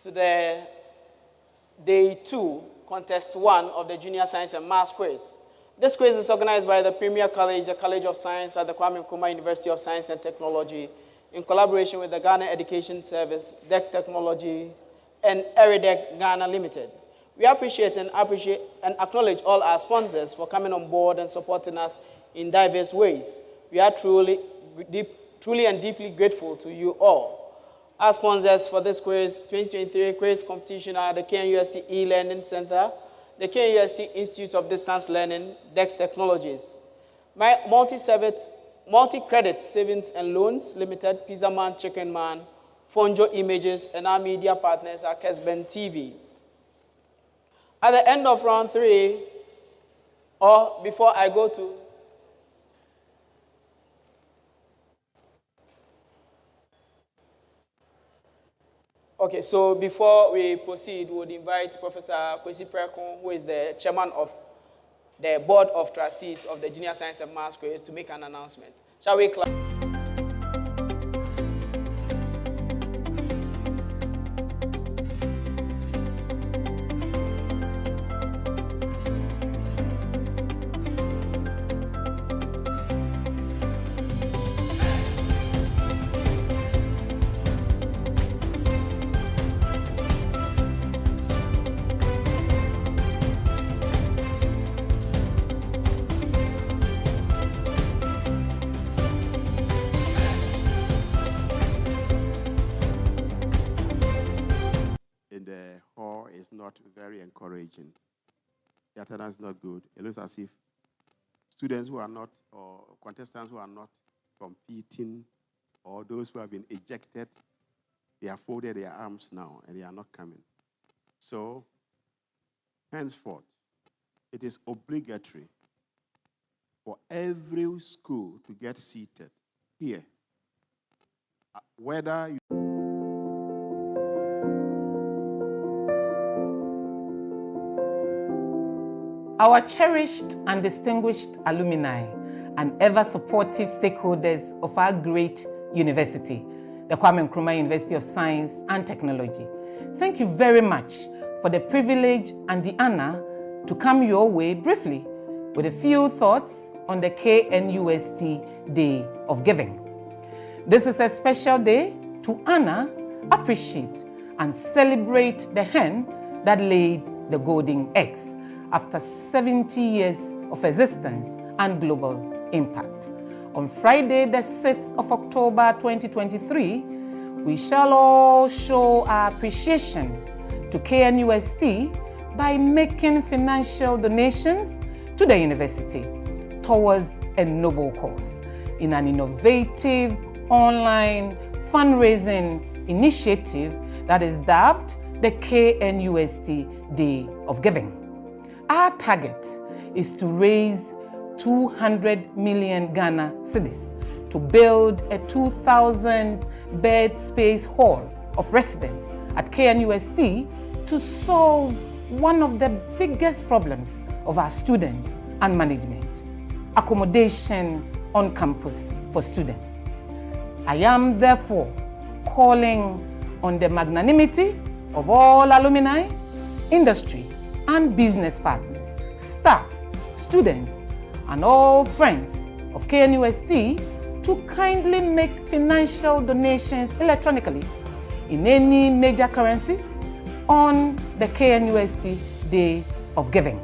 to the Day 2, Contest 1 of the Junior Science and Maths Quiz. This quiz is organized by the Premier College, the College of Science at the Kwame Nkrumah University of Science and Technology, in collaboration with the Ghana Education Service, DEC Technology, and Eridec Ghana Limited. We appreciate and acknowledge all our sponsors for coming on board and supporting us in diverse ways. We are truly and deeply grateful to you all. Our sponsors for this quiz, 2023 quiz competition are the KNUST e-Learning Center, the KNUST Institute of Distance Learning, DEX Technologies, Multi-Credit Savings and Loans Limited, Pizza Man, Chicken Man, Fonjo Images, and our media partners are Kesben TV. At the end of round 3, or before I go to okay, so before we proceed, we would invite Professor Kwesi Prekon, who is the chairman of the Board of Trustees of the Junior Science and Maths Quiz, to make an announcement. Shall we clap? Not very encouraging. The attendance is not good. It looks as if students who are not, or contestants who are not competing, or those who have been ejected, they have folded their arms now and they are not coming. So, henceforth, it is obligatory for every school to get seated here. Whether you Our cherished and distinguished alumni and ever-supportive stakeholders of our great university, the Kwame Nkrumah University of Science and Technology, thank you very much for the privilege and the honor to come your way briefly with a few thoughts on the KNUST Day of Giving. This is a special day to honor, appreciate, and celebrate the hen that laid the golden eggs after 70 years of existence and global impact. On Friday, the 6th of October 2023, we shall all show our appreciation to KNUST by making financial donations to the university towards a noble cause in an innovative online fundraising initiative that is dubbed the KNUST Day of Giving. Our target is to raise 200 million Ghana cedis to build a 2,000 bed space hall of residence at KNUST to solve one of the biggest problems of our students and management: accommodation on campus for students. I am therefore calling on the magnanimity of all alumni, industry, and business partners, staff, students, and all friends of KNUST to kindly make financial donations electronically in any major currency on the KNUST Day of Giving.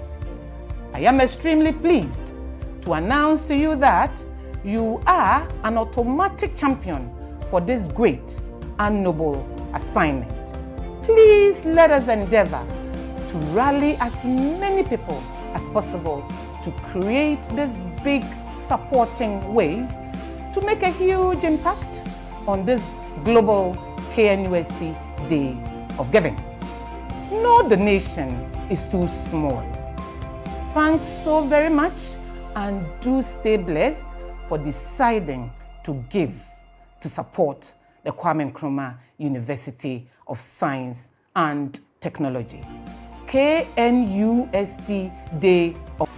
I am extremely pleased to announce to you that you are an automatic champion for this great and noble assignment. Please let us endeavor to rally as many people as possible to create this big supporting wave to make a huge impact on this global KNUST Day of Giving. No donation is too small. Thanks so very much, and do stay blessed for deciding to give to support the Kwame Nkrumah University of Science and Technology. KNUST Day of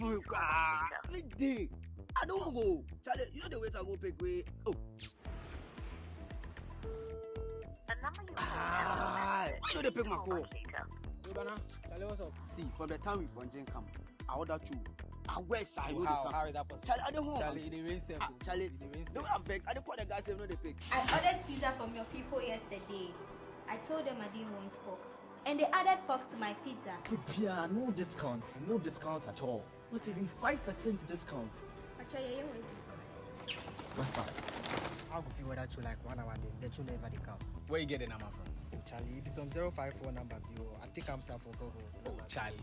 from you. Every day. I don't want to go. Charlie, you know the way to go pick way. Oh. The number you called You know they pick my call. Hey, Bana, Charlie, what's up? See, from the time we from Jane Camp, I ordered two. I west side. How is that possible? Charlie, I don't want. Charlie, they raise them. Charlie, don't have vex. I don't call the guys if no they pick. I ordered pizza from your people yesterday. I told them I didn't want pork. And they added pork to my pizza. Prepare, no discount at all. Not even 5% discount. Actually, What's up? I'll go feel whether you like 1 hour days. They should never come. Where you get the number from? Charlie, it is some 054 number, bro. I think I'm for Google. Oh, Charlie,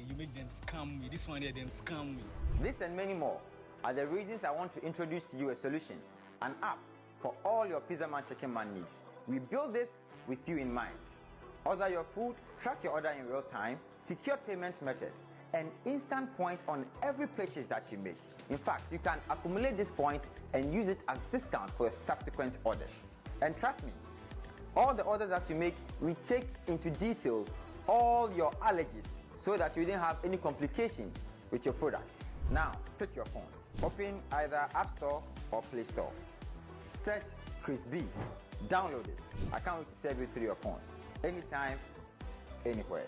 you make them scam me. This one here, them scam me. This and many more are the reasons I want to introduce to you a solution, an app for all your Pizza Man Chicken Man needs. We build this with you in mind. Order your food, track your order in real time, secure payment method, and instant point on every purchase that you make. In fact, you can accumulate these points and use it as discount for your subsequent orders. And trust me, all the orders that you make, we take into detail all your allergies so that you didn't have any complication with your product. Now, pick your phones. Open either App Store or Play Store. Search Chris B. Download it. I can't wait to serve you through your phones. Anytime, anywhere.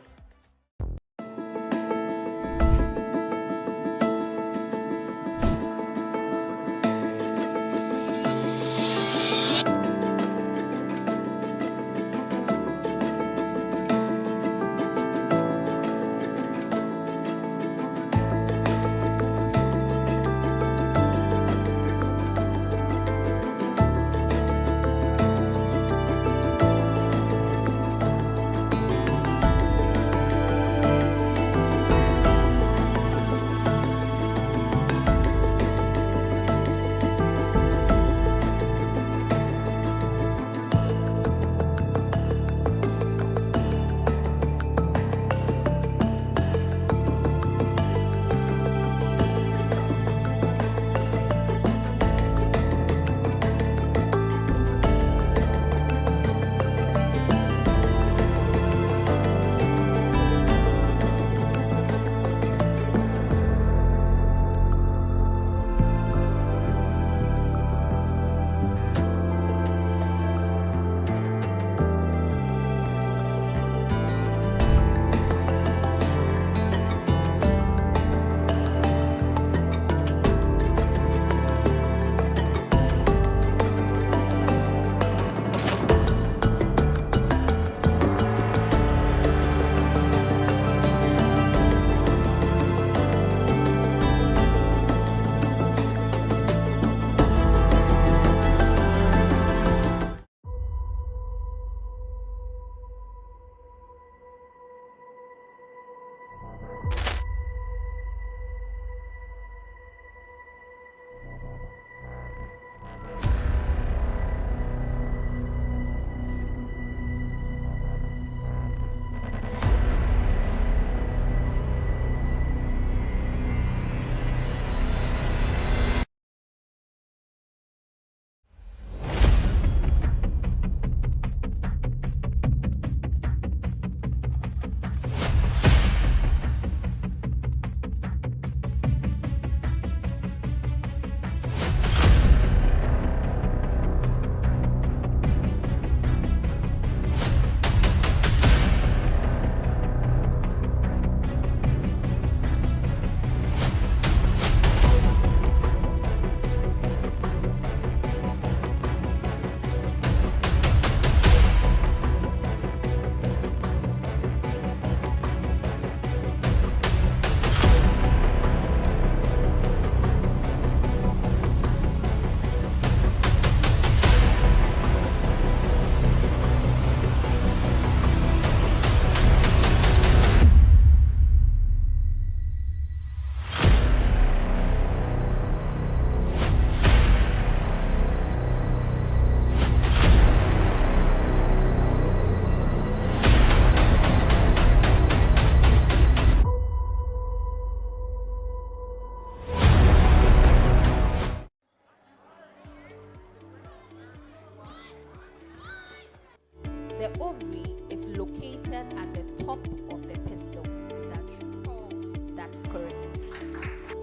The ovary is located at the top of the pistil. Is that true? That's correct.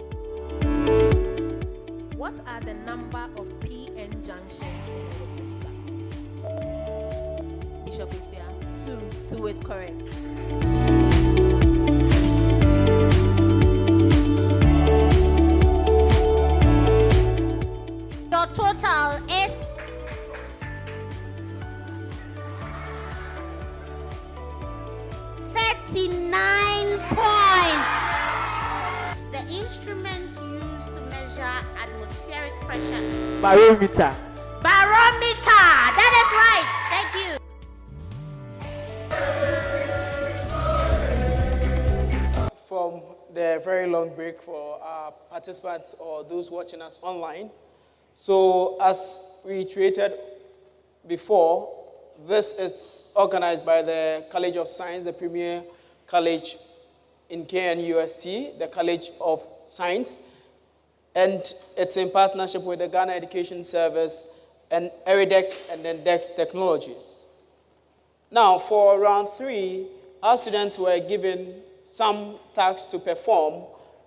are the number of PN junctions in a resistor? Bishop is here. 2. 2 is correct. Your total is 39 points. The instrument used to measure atmospheric pressure. Barometer. Barometer. That is right. Thank you. From the very long break for our participants or those watching us online. So as reiterated before, this is organized by the College of Science, the premier college in KNUST, the College of Science, and it's in partnership with the Ghana Education Service and ERIDEC and then DEX Technologies. Now, for round 3, our students were given some tasks to perform,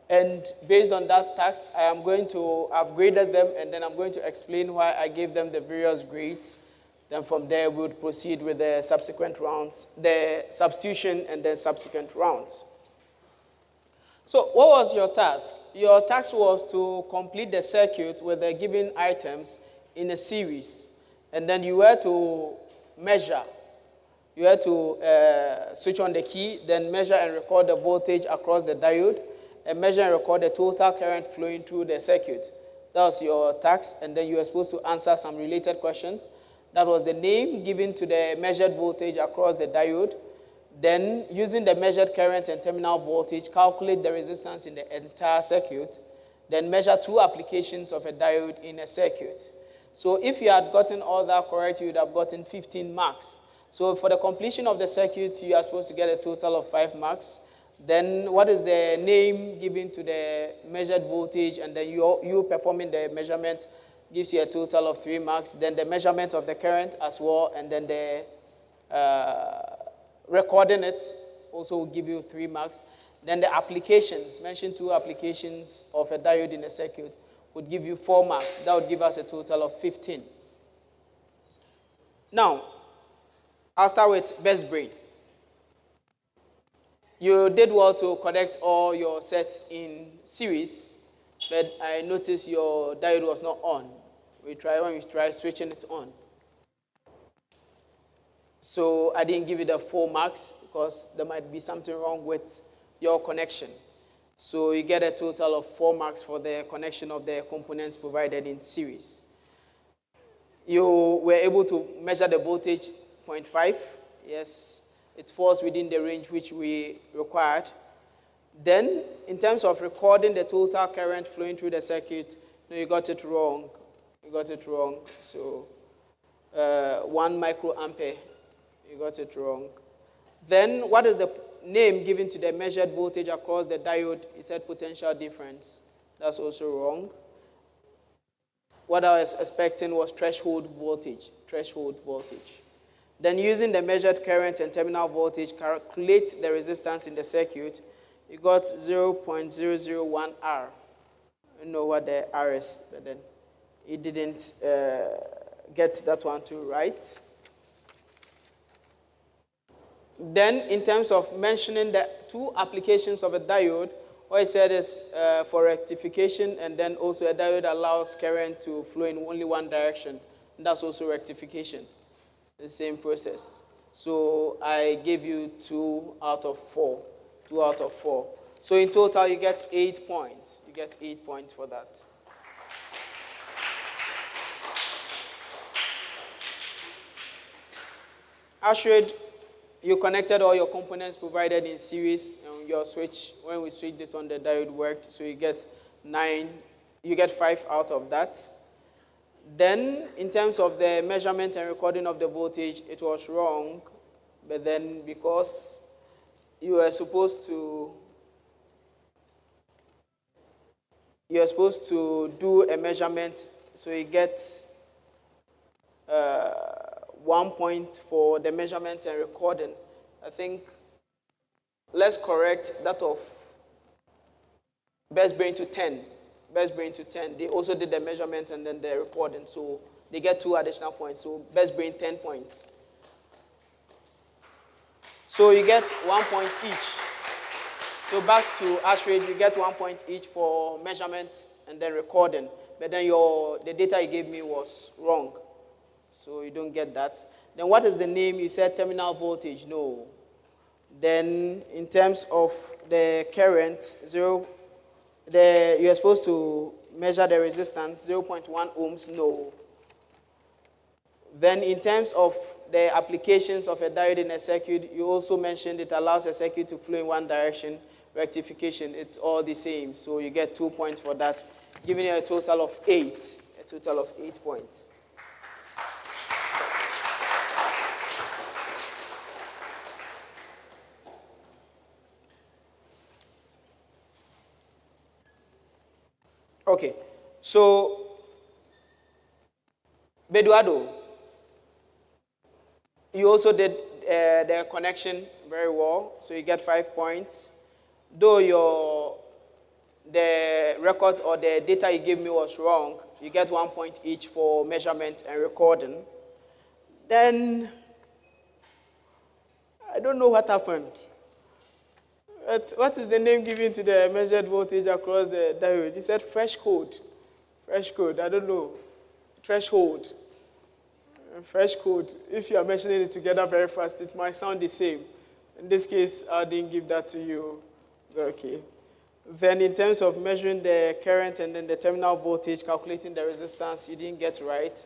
and based on that task, I've graded them, and then I'm going to explain why I gave them the various grades. Then from there, we would proceed with the subsequent rounds, the substitution and then subsequent rounds. So what was your task? Your task was to complete the circuit with the given items in a series. And then you were to measure. You had to switch on the key, then measure and record the voltage across the diode, and measure and record the total current flowing through the circuit. That was your task, and then you were supposed to answer some related questions. That was the name given to the measured voltage across the diode. Then, using the measured current and terminal voltage, calculate the resistance in the entire circuit. Then measure 2 applications of a diode in a circuit. So if you had gotten all that correct, you would have gotten 15 marks. So for the completion of the circuit, you are supposed to get a total of 5 marks. Then what is the name given to the measured voltage, and then you performing the measurement gives you a total of 3 marks. Then the measurement of the current as well, and then the recording it also will give you 3 marks. Then the applications, mention 2 applications of a diode in a circuit, would give you 4 marks. That would give us a total of 15. Now, I'll start with best brain. You did well to connect all your sets in series, but I noticed your diode was not on. When we try switching it on. So I didn't give you the 4 marks because there might be something wrong with your connection. So you get a total of 4 marks for the connection of the components provided in series. You were able to measure the voltage 0.5. Yes, it falls within the range which we required. Then, in terms of recording the total current flowing through the circuit, no, you got it wrong. You got it wrong. So, 1 microampere, you got it wrong. Then, what is the name given to the measured voltage across the diode? It said potential difference. That's also wrong. What I was expecting was threshold voltage. Threshold voltage. Then, using the measured current and terminal voltage, calculate the resistance in the circuit. You got 0.001 R. I don't know what the R is, but then it didn't get that one too right. Then, in terms of mentioning the 2 applications of a diode, what I said is for rectification, and then also a diode allows current to flow in only one direction. And that's also rectification, the same process. So I gave you 2 out of 4. 2 out of 4. So in total, you get 8 points. You get 8 points for that. Ashred, you connected all your components provided in series, and your switch, when we switched it on, the diode worked, so you get 9, you get 5 out of that. Then, in terms of the measurement and recording of the voltage, it was wrong, but then because you were supposed to do a measurement, so you get 1 point for the measurement and recording. I think let's correct that of best brain to 10. Best Brain to 10. They also did the measurement and then the recording. So they get 2 additional points. So Best Brain, 10 points. So you get 1 point each. So back to Ashridge, you get 1 point each for measurement and then recording. But then the data you gave me was wrong. So you don't get that. Then what is the name? You said terminal voltage. No. Then in terms of the current, you're supposed to measure the resistance, 0.1 ohms. No. Then in terms of the applications of a diode in a circuit, you also mentioned it allows a circuit to flow in one direction. Rectification, it's all the same. So you get 2 points for that, giving you a total of 8. A total of 8 points. Okay, so Beduado, you also did the connection very well, so you get 5 points. Though the records or the data you gave me was wrong, you get 1 point each for measurement and recording. Then, I don't know what happened. What is the name given to the measured voltage across the diode? You said fresh code. Fresh code, I don't know. Threshold. Fresh code. If you are mentioning it together very fast, it might sound the same. In this case, I didn't give that to you. Okay. Then in terms of measuring the current and then the terminal voltage, calculating the resistance, you didn't get right.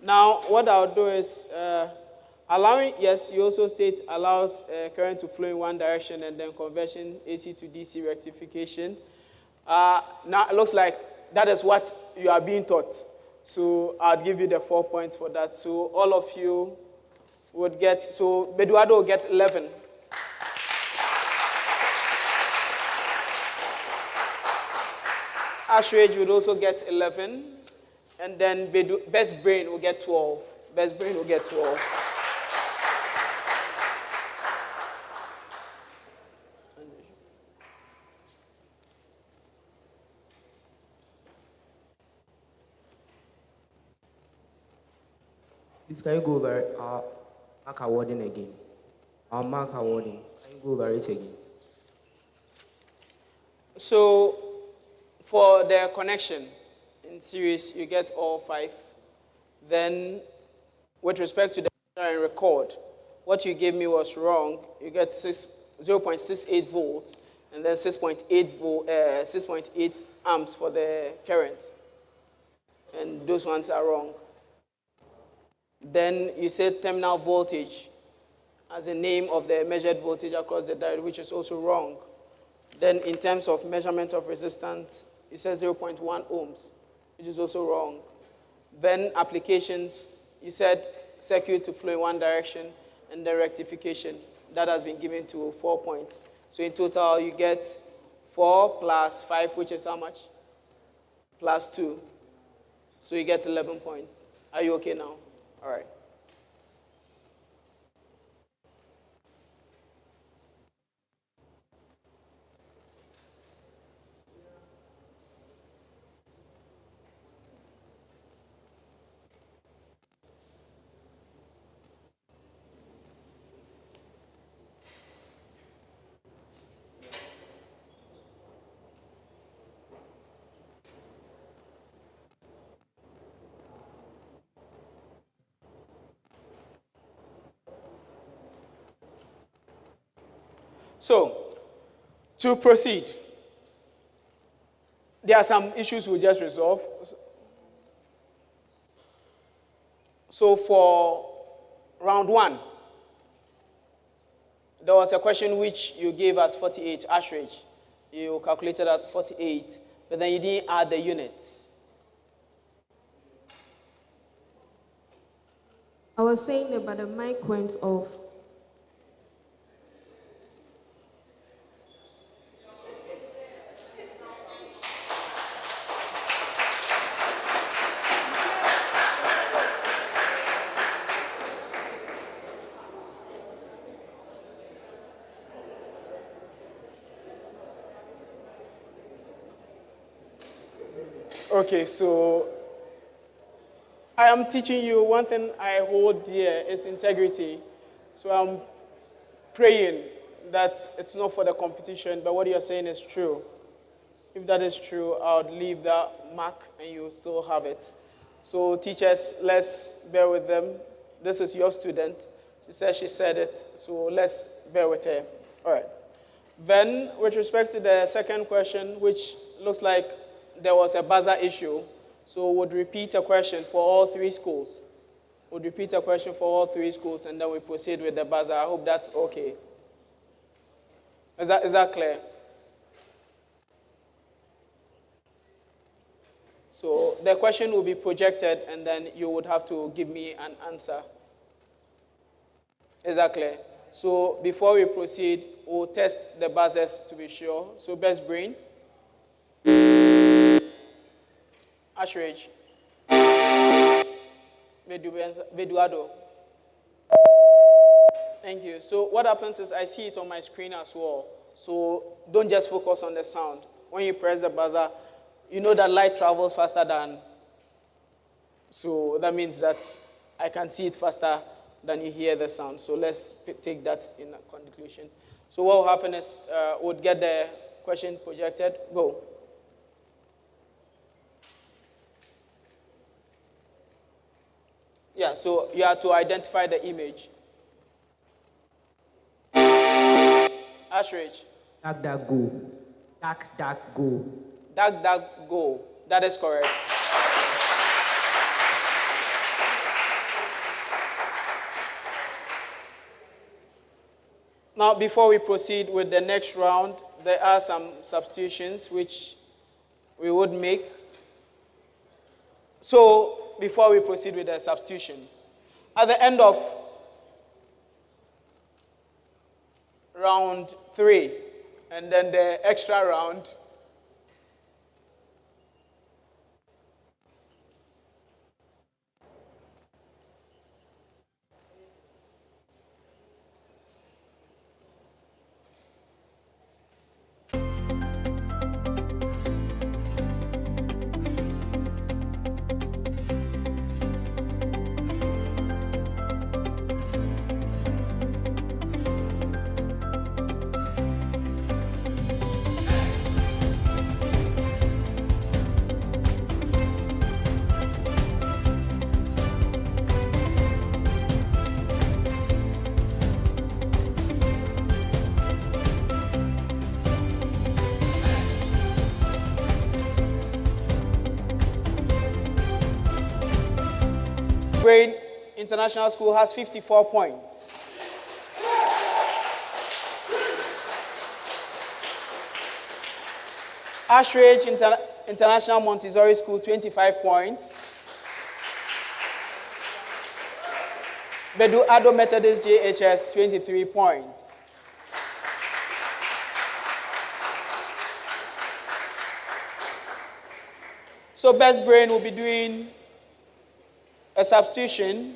Now, what I'll do is, yes, you also state allows current to flow in one direction and then conversion AC to DC rectification. Now, it looks like that is what you are being taught. So I'll give you the 4 points for that. So all of you would get, so Beduado will get 11. Ashridge would also get 11. And then Best Brain will get 12. Best Brain will get 12. Please, can you go over our mark awarding again? Our mark awarding. Can you go over it again? So, for the connection in series, you get all 5. Then, with respect to the measure and record, what you gave me was wrong. You get 0.68 volts, and then 6.8 amps for the current. And those ones are wrong. Then you said terminal voltage as the name of the measured voltage across the diode, which is also wrong. Then in terms of measurement of resistance, you said 0.1 ohms, which is also wrong. Then applications, you said circuit to flow in one direction, and the rectification, that has been given to 4 points. So in total, you get 4 plus 5, which is how much? Plus 2. So you get 11 points. Are you okay now? All right. So, to proceed, there are some issues we'll just resolve. So for round 1, there was a question which you gave us 48, Ashridge. You calculated at 48, but then you didn't add the units. I was saying that, but the mic went off. Okay, so I am teaching you one thing I hold dear is integrity. So I'm praying that it's not for the competition, but what you're saying is true. If that is true, I would leave that mark and you still have it. So teachers, let's bear with them. This is your student. She said she said it, so let's bear with her. All right. Then, with respect to the second question, which looks like there was a buzzer issue, so would repeat a question for all three schools. Would repeat a question for all three schools, and then we proceed with the buzzer. I hope that's okay. Is that clear? So the question will be projected, and then you would have to give me an answer. Is that clear? So before we proceed, we'll test the buzzers to be sure. So best brain. Ashridge. Veduado. Thank you. So what happens is I see it on my screen as well. So don't just focus on the sound. When you press the buzzer, you know that light travels faster than, so that means that I can see it faster than you hear the sound. So let's take that in conclusion. So what will happen is we'll get the question projected. Go. Yeah, so you have to identify the image. Ashridge. Duck, duck, go. Duck, duck, go. Duck, duck, go. That is correct. Now, before we proceed with the next round, there are some substitutions which we would make. So, before we proceed with the substitutions, at the end of round 3, and then the extra round, Brain International School has 54 points. Ashridge International Montessori School, 25 points. Veduado Methodist JHS, 23 points. So Best Brain will be doing a substitution.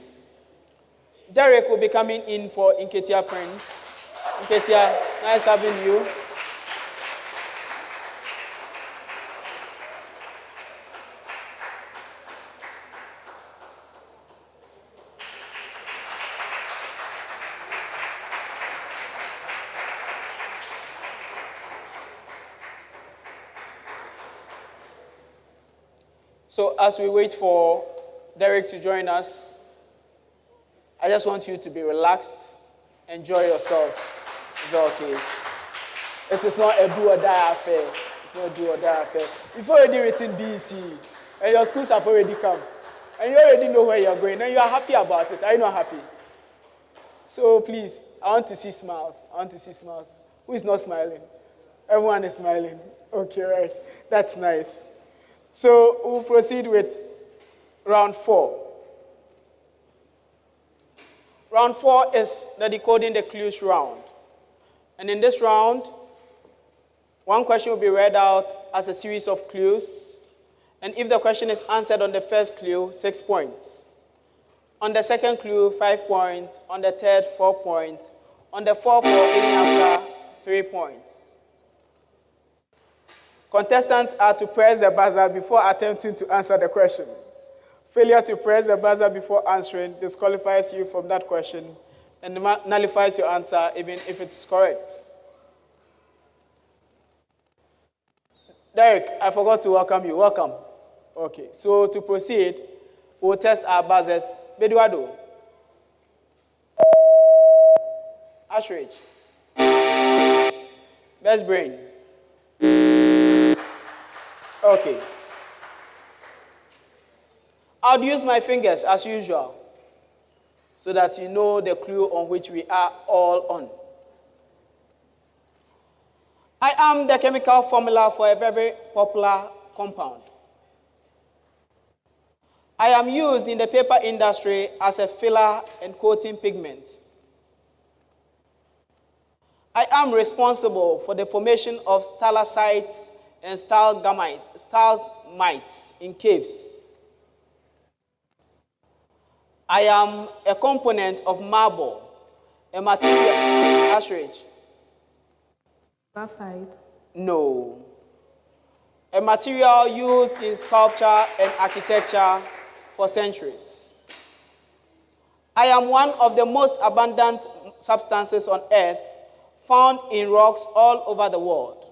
Derek will be coming in for Nketia Prince. Nketia, nice having you. So as we wait for Derek to join us, I just want you to be relaxed, enjoy yourselves. It's okay. It is not a do or die affair. It's not a do or die affair. You've already written BC, and your schools have already come, and you already know where you're going, and you are happy about it. Are you not happy? So please, I want to see smiles. I want to see smiles. Who is not smiling? Everyone is smiling. Okay, right. That's nice. So we'll proceed with round 4. Round 4 is the decoding the clues round. And in this round, one question will be read out as a series of clues. And if the question is answered on the first clue, 6 points. On the second clue, 5 points. On the third, 4 points. On the fourth or any after, 3 points. Contestants are to press the buzzer before attempting to answer the question. Failure to press the buzzer before answering disqualifies you from that question and nullifies your answer even if it's correct. Derek, I forgot to welcome you. Welcome. Okay, so to proceed, we'll test our buzzers. Beduado. Ashridge. Best brain. Okay. I'll use my fingers as usual so that you know the clue on which we are all on. I am the chemical formula for a very popular compound. I am used in the paper industry as a filler and coating pigment. I am responsible for the formation of stalactites and stalagmites in caves. I am a component of marble, a material. Ashridge. Graphite. No. A material used in sculpture and architecture for centuries. I am one of the most abundant substances on earth, found in rocks all over the world.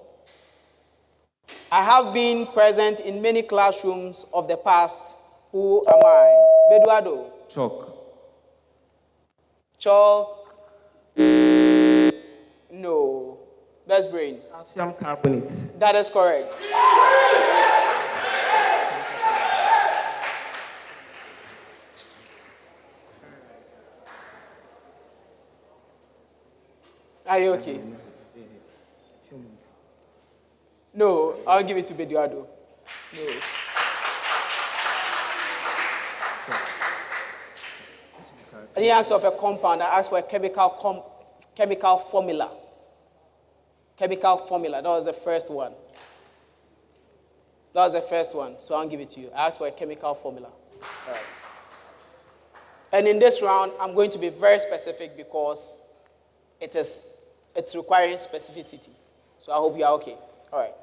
I have been present in many classrooms of the past. Who am I? Beduado. Chalk. Chalk. No. Best brain. Calcium carbonate. That is correct. Are you okay? No, I'll give it to Beduado. No. I didn't ask for a compound, I asked for a chemical formula. Chemical formula, that was the first one. That was the first one, so I'll give it to you. I asked for a chemical formula. All right. And in this round, I'm going to be very specific because it's requiring specificity. So I hope you are okay. All right.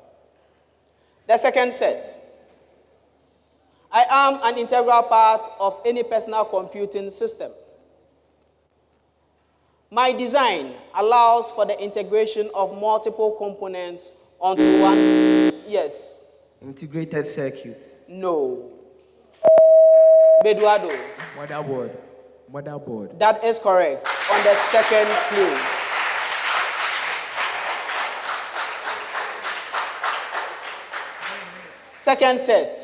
The second set. I am an integral part of any personal computing system. My design allows for the integration of multiple components onto one. Yes. Integrated circuit. No. Beduado. Motherboard. Motherboard. That is correct. On the second clue. Second set.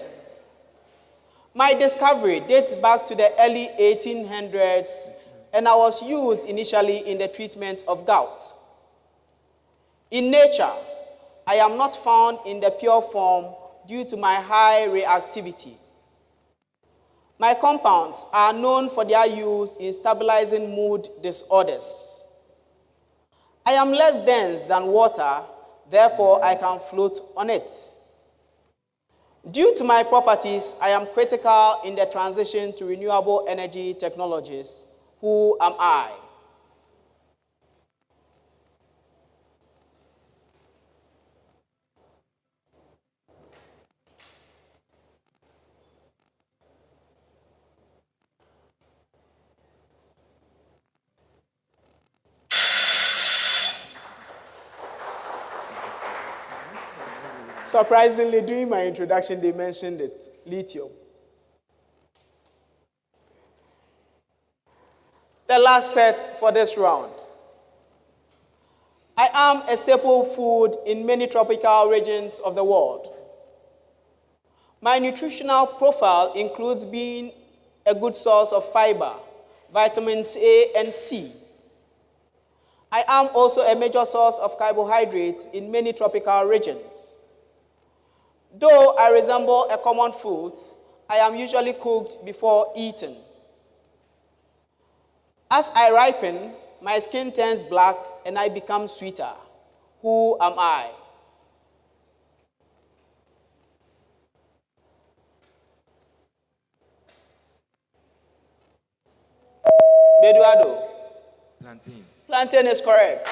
My discovery dates back to the early 1800s and I was used initially in the treatment of gout. In nature, I am not found in the pure form due to my high reactivity. My compounds are known for their use in stabilizing mood disorders. I am less dense than water, therefore I can float on it. Due to my properties, I am critical in the transition to renewable energy technologies. Who am I? Surprisingly, during my introduction, they mentioned it, lithium. The last set for this round. I am a staple food in many tropical regions of the world. My nutritional profile includes being a good source of fiber, vitamins A and C. I am also a major source of carbohydrates in many tropical regions. Though I resemble a common fruit, I am usually cooked before eaten. As I ripen, my skin turns black and I become sweeter. Who am I? Beduado. Plantain. Plantain is correct.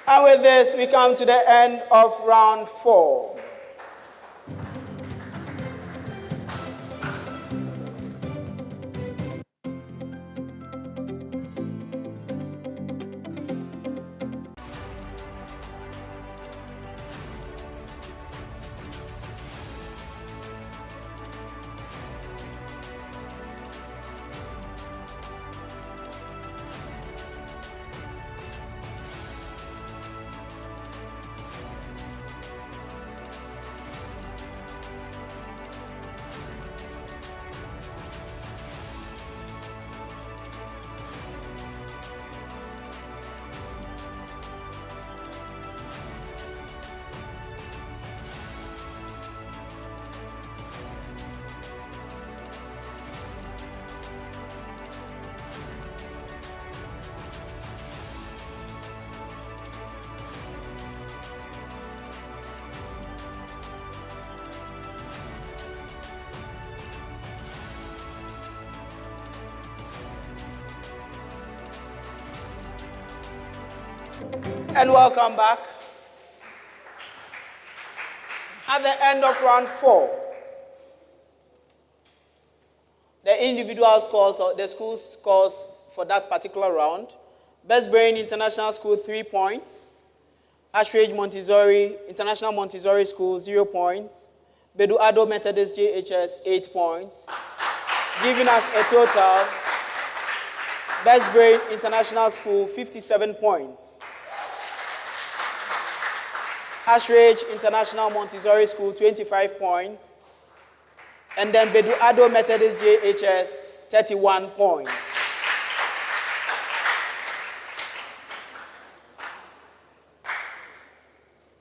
And with this, we come to the end of round 4. And welcome back. At the end of round 4, the individual scores or the school scores for that particular round: Best Brain International School 3 points, Ashridge Montessori International Montessori School 0 points, Bedu Ado Methodist JHS 8 points, giving us a total Best Brain International School 57 points. Ashridge International Montessori School 25 points, and then Bedu Ado Methodist JHS 31 points.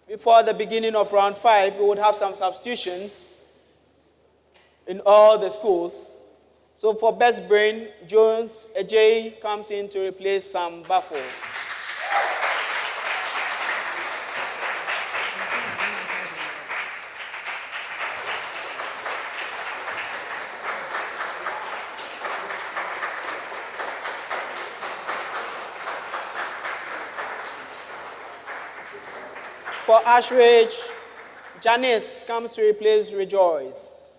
Before the beginning of round 5, we would have some substitutions in all the schools. So for Best Brain, Jones Ajay comes in to replace Sam Bafo. For Ashridge, Janice comes to replace Rejoice.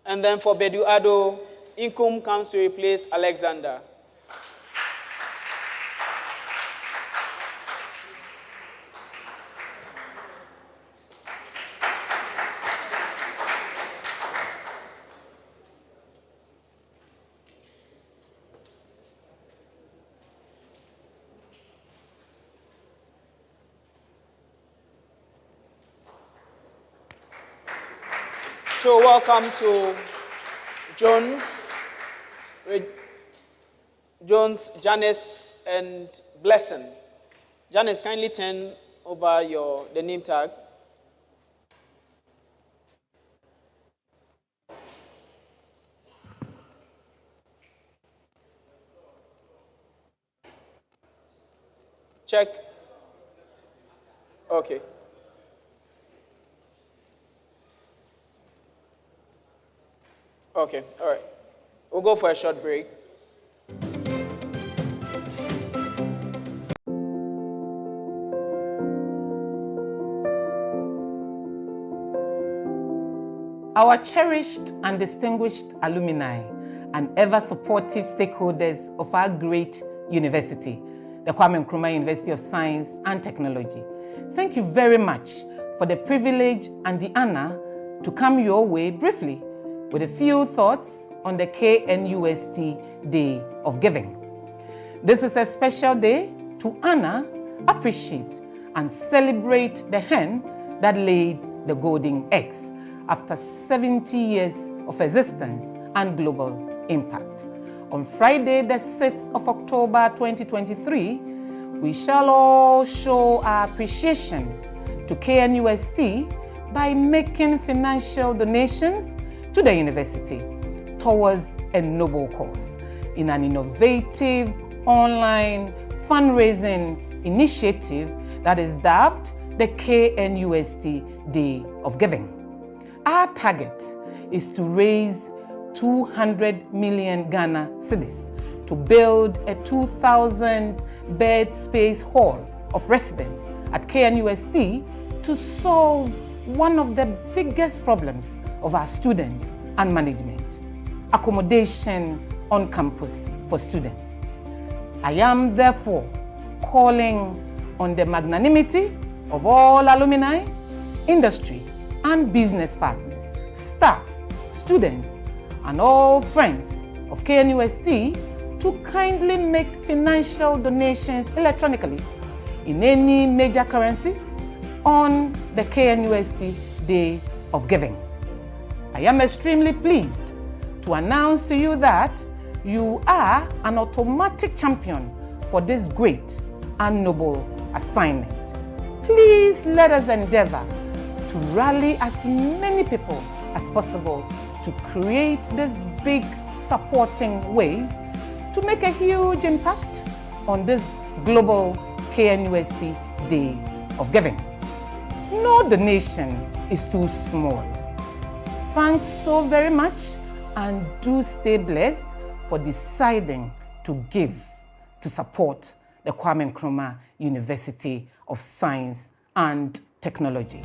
And then for Bedu Ado, Inkum comes to replace Alexander. So welcome to Jones, Janice, and Blessing. Janice, kindly turn over the name tag. Check. Okay. Okay, all right. We'll go for a short break. Our cherished and distinguished alumni and ever-supportive stakeholders of our great university, the Nkrumah University of Science and Technology, thank you very much for the privilege and the honor to come your way briefly with a few thoughts on the KNUST Day of Giving. This is a special day to honor, appreciate, and celebrate the hen that laid the golden eggs after 70 years of existence and global impact. On Friday, the 6th of October 2023, we shall all show our appreciation to KNUST by making financial donations to the university towards a noble cause in an innovative online fundraising initiative that is dubbed the KNUST Day of Giving. Our target is to raise 200 million Ghana cedis to build a 2,000 bed space hall of residence at KNUST to solve one of the biggest problems of our students and management: accommodation on campus for students. I am therefore calling on the magnanimity of all alumni, industry and business partners, staff, students, and all friends of KNUST to kindly make financial donations electronically in any major currency on the KNUST Day of Giving. I am extremely pleased to announce to you that you are an automatic champion for this great and noble assignment. Please let us endeavor to rally as many people as possible to create this big supporting wave to make a huge impact on this global KNUST Day of Giving. No donation is too small. Thanks so very much, and do stay blessed for deciding to give to support the Kwame Nkrumah University of Science and Technology.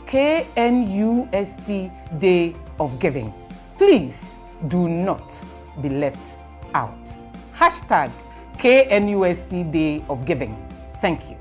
KNUST Day of Giving. Please do not be left out. Hashtag KNUST Day of Giving. Thank you.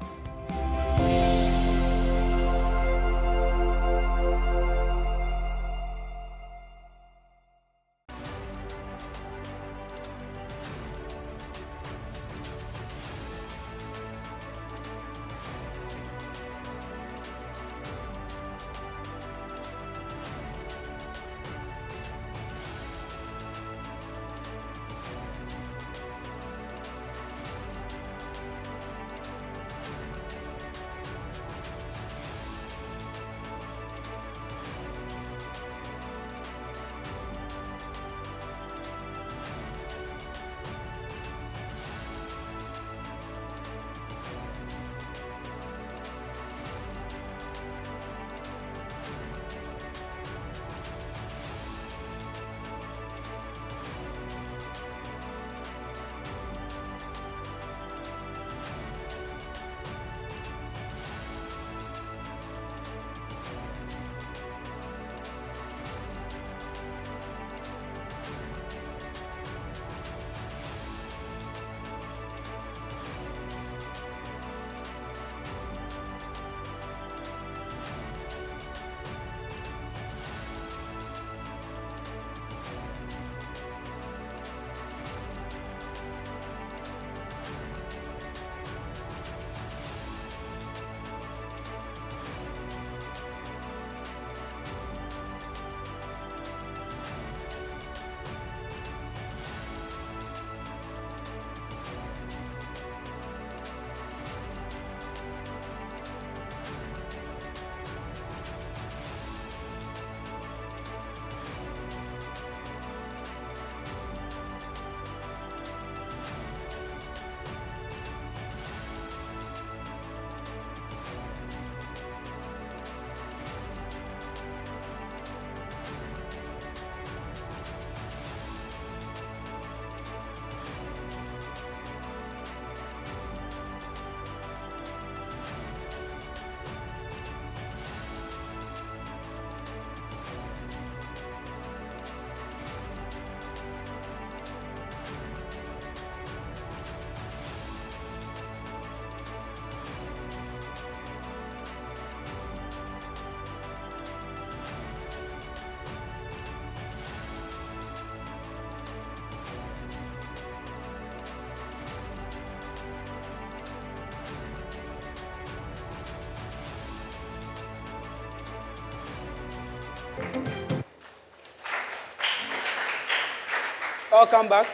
Welcome back.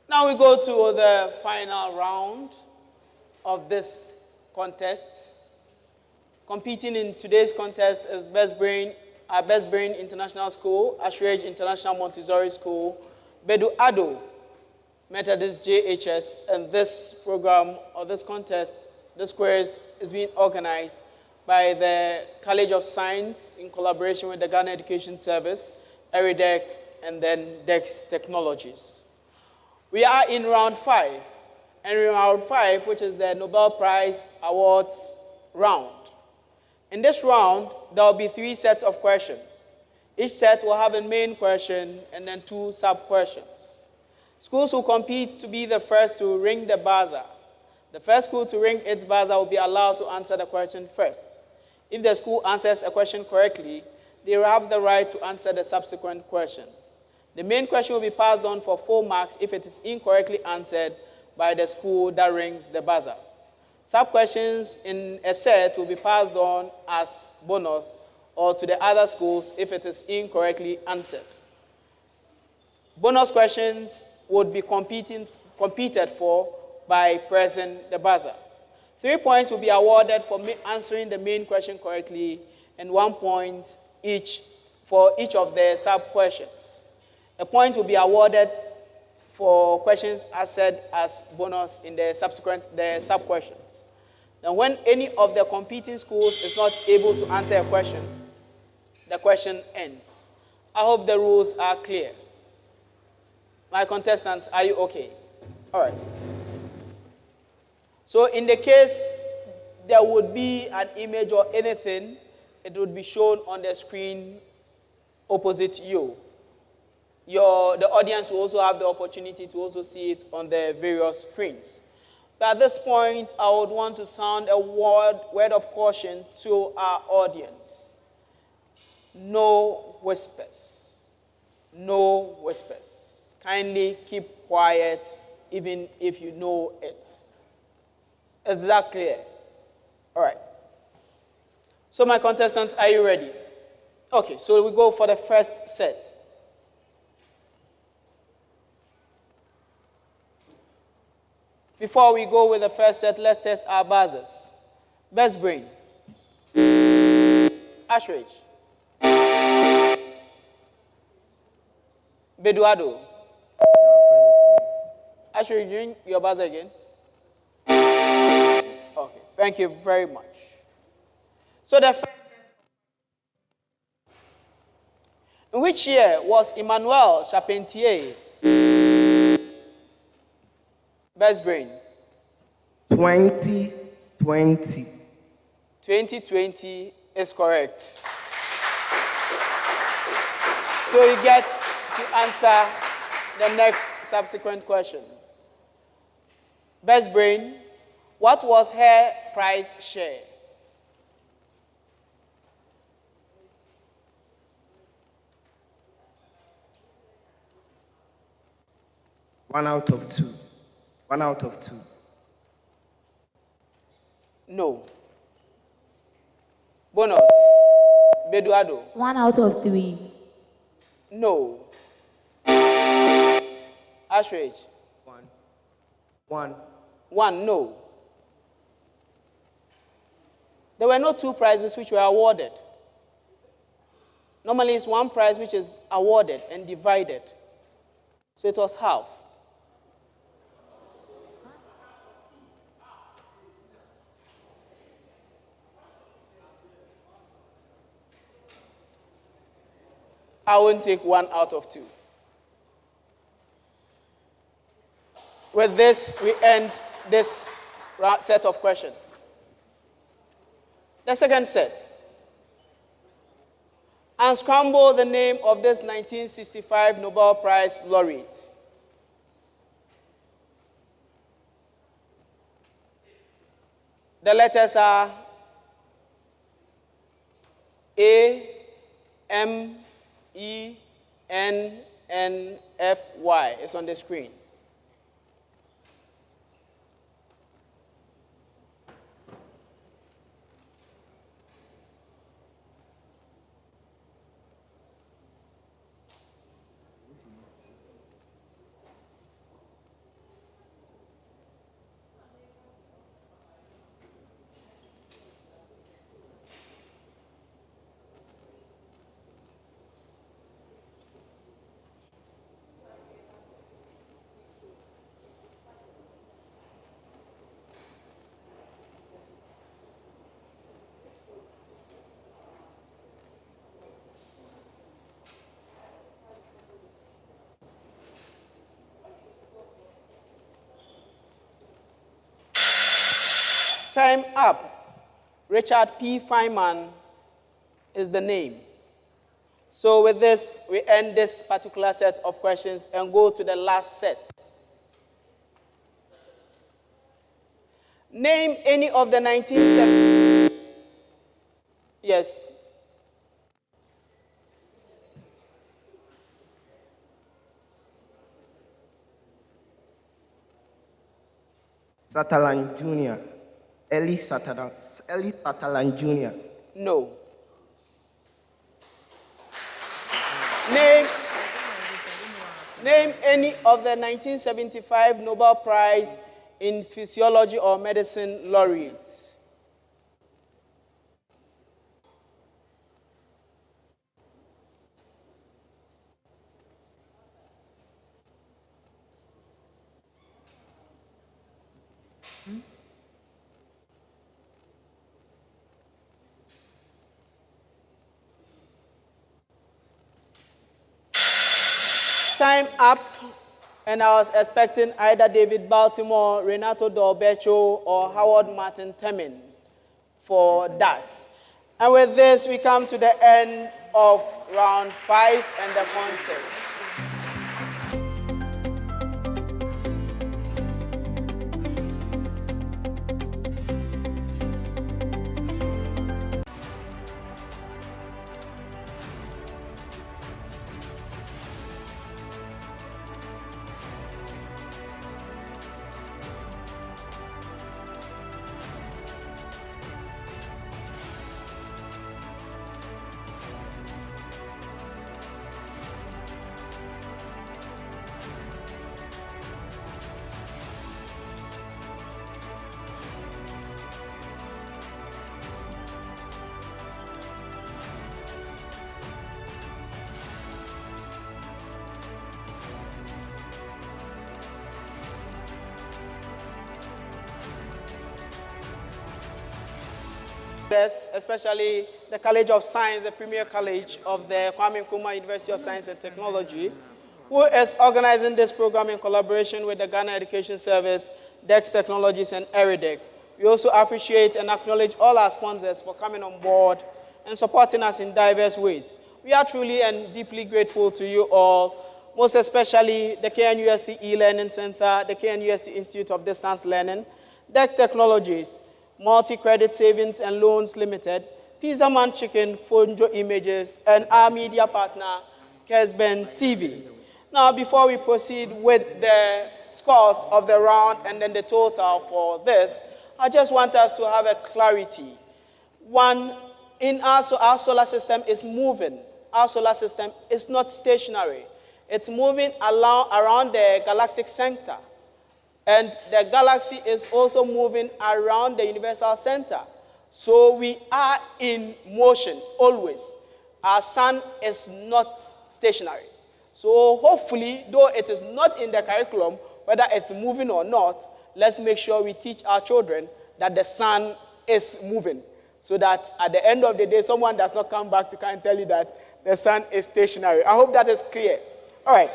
Now we go to the final round of this contest. Competing in today's contest is our Best Brain International School, Ashridge International Montessori School, Bedu Ado Methodist JHS, and this program or this contest, this quiz, is being organized by by the College of Science in collaboration with the Ghana Education Service, ERIDEC, and then DEX Technologies. We are in round 5. And in round 5, which is the Nobel Prize Awards round. In this round, there will be 3 sets of questions. Each set will have a main question and then 2 sub-questions. Schools will compete to be the first to ring the buzzer. The first school to ring its buzzer will be allowed to answer the question first. If the school answers a question correctly, they will have the right to answer the subsequent question. The main question will be passed on for 4 marks if it is incorrectly answered by the school that rings the buzzer. Sub-questions in a set will be passed on as bonus or to the other schools if it is incorrectly answered. Bonus questions would be competed for by pressing the buzzer. 3 points will be awarded for answering the main question correctly and 1 point each for each of the sub-questions. A point will be awarded for questions answered as bonus in the sub-questions. Now, when any of the competing schools is not able to answer a question, the question ends. I hope the rules are clear. My contestants, are you okay? All right. So in the case there would be an image or anything, it would be shown on the screen opposite you. The audience will also have the opportunity to also see it on the various screens. But at this point, I would want to sound a word of caution to our audience. No whispers. No whispers. Kindly keep quiet even if you know it. Is that clear? All right. So my contestants, are you ready? Okay, so we go for the first set. Before we go with the first set, let's test our buzzers. Best brain. Ashridge. Beduado. Ashridge, doing your buzzer again? Okay, thank you very much. So the first set. In which year was Emmanuel Charpentier? Best brain. 2020. 2020 is correct. So you get to answer the next subsequent question. Best brain, what was her price share? One out of two. No. Bonus. Beduado. 1 out of 3. No. Ashridge. 1. 1, no. There were no 2 prizes which were awarded. Normally it's 1 prize which is awarded and divided. So it was half. I won't take 1 out of 2. With this, we end this set of questions. The second set. Unscramble the name of this 1965 Nobel Prize laureate. The letters are A, M, E, N, N, F, Y. It's on the screen. Time up. Richard P. Feynman is the name. So with this, we end this particular set of questions and go to the last set. Name any of the 1970s. Yes. Sutherland Jr. Ellie Sutherland Jr. No. Name any of the 1975 Nobel Prize in Physiology or Medicine laureates. Time up, and I was expecting either David Baltimore, Renato Dolbecho, or Howard Martin Temin for that. And with this, we come to the end of round 5 and the contest. Especially the College of Science, the premier college of the Kwame Nkrumah University of Science and Technology, who is organizing this program in collaboration with the Ghana Education Service, DEX Technologies, and ERIDEC. We also appreciate and acknowledge all our sponsors for coming on board and supporting us in diverse ways. We are truly and deeply grateful to you all, most especially the KNUST E-Learning Center, the KNUST Institute of Distance Learning, DEX Technologies, Multi-Credit Savings and Loans Limited, Pizza Man Chicken, Fonjo Images, and our media partner, Kesben TV. Now, before we proceed with the scores of the round and then the total for this, I just want us to have a clarity. One, in our solar system is moving. Our solar system is not stationary. It's moving around the galactic center. And the galaxy is also moving around the universal center. So we are in motion always. Our sun is not stationary. So hopefully, though it is not in the curriculum, whether it's moving or not, let's make sure we teach our children that the sun is moving. So that at the end of the day, someone does not come back to kind of tell you that the sun is stationary. I hope that is clear. All right.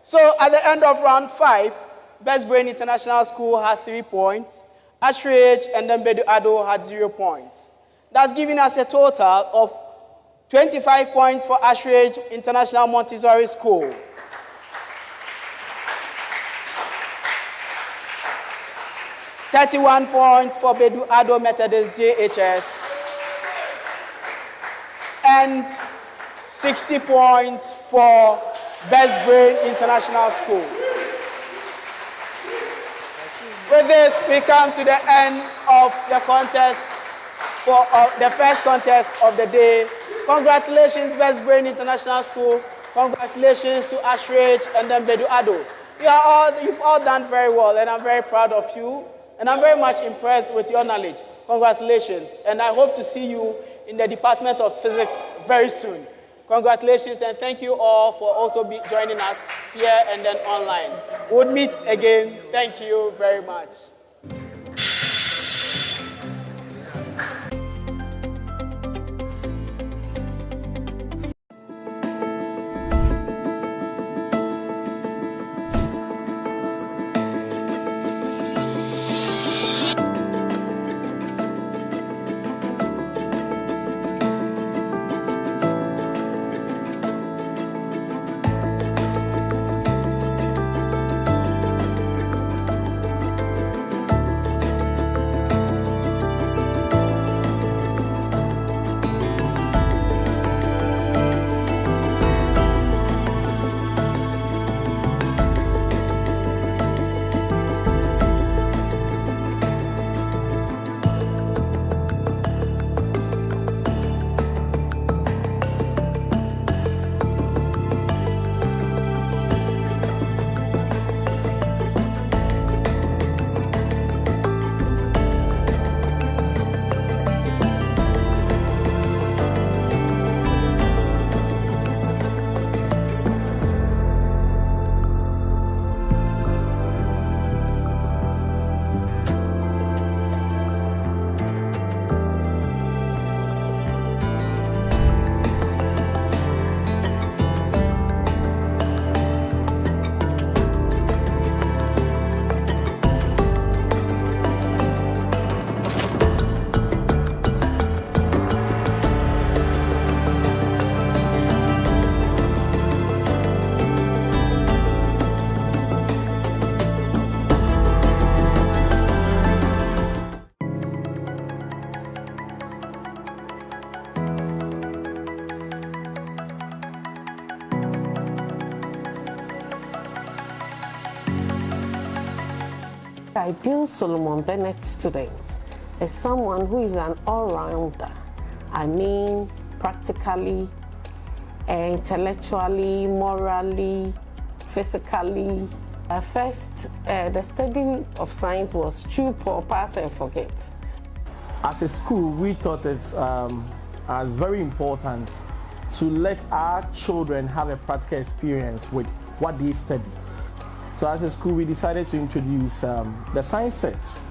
So at the end of round 5, Best Brain International School had 3 points. Ashridge and then Bedu Ado had 0 points. That's giving us a total of 25 points for Ashridge International Montessori School. $31 points for Bedu Ado Methodist JHS. And 60 points for Best Brain International School. With this, we come to the end of the contest, for the first contest of the day. Congratulations, Best Brain International School. Congratulations to Ashridge and then Bedu Ado. You've all done very well, and I'm very proud of you. And I'm very much impressed with your knowledge. Congratulations. And I hope to see you in the Department of Physics very soon. Congratulations, and thank you all for also joining us here and then online. We'll meet again. Thank you very much. ideal Solomon Bennett student is someone who is an all-rounder. I mean, practically, intellectually, morally, physically. First, the study of science was chew, pass, and forget. As a school, we thought it's as very important to let our children have a practical experience with what they study. So as a school, we decided to introduce the science sets.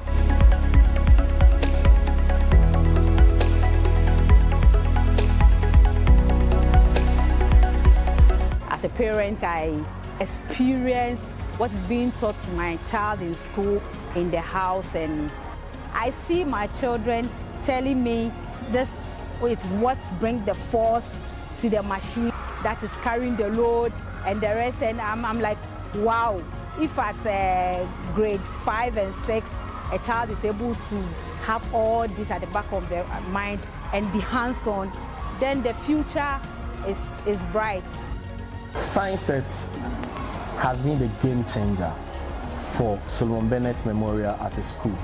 As a parent, I experience what is being taught to my child in school, in the house, and I see my children telling me this is what brings the force to the machine that is carrying the load and the rest, and I'm like, wow, if at grade 5 and 6, a child is able to have all this at the back of their mind and be hands-on, then the future is bright. Science sets has been the game changer for Solomon Bennett Memorial as a school.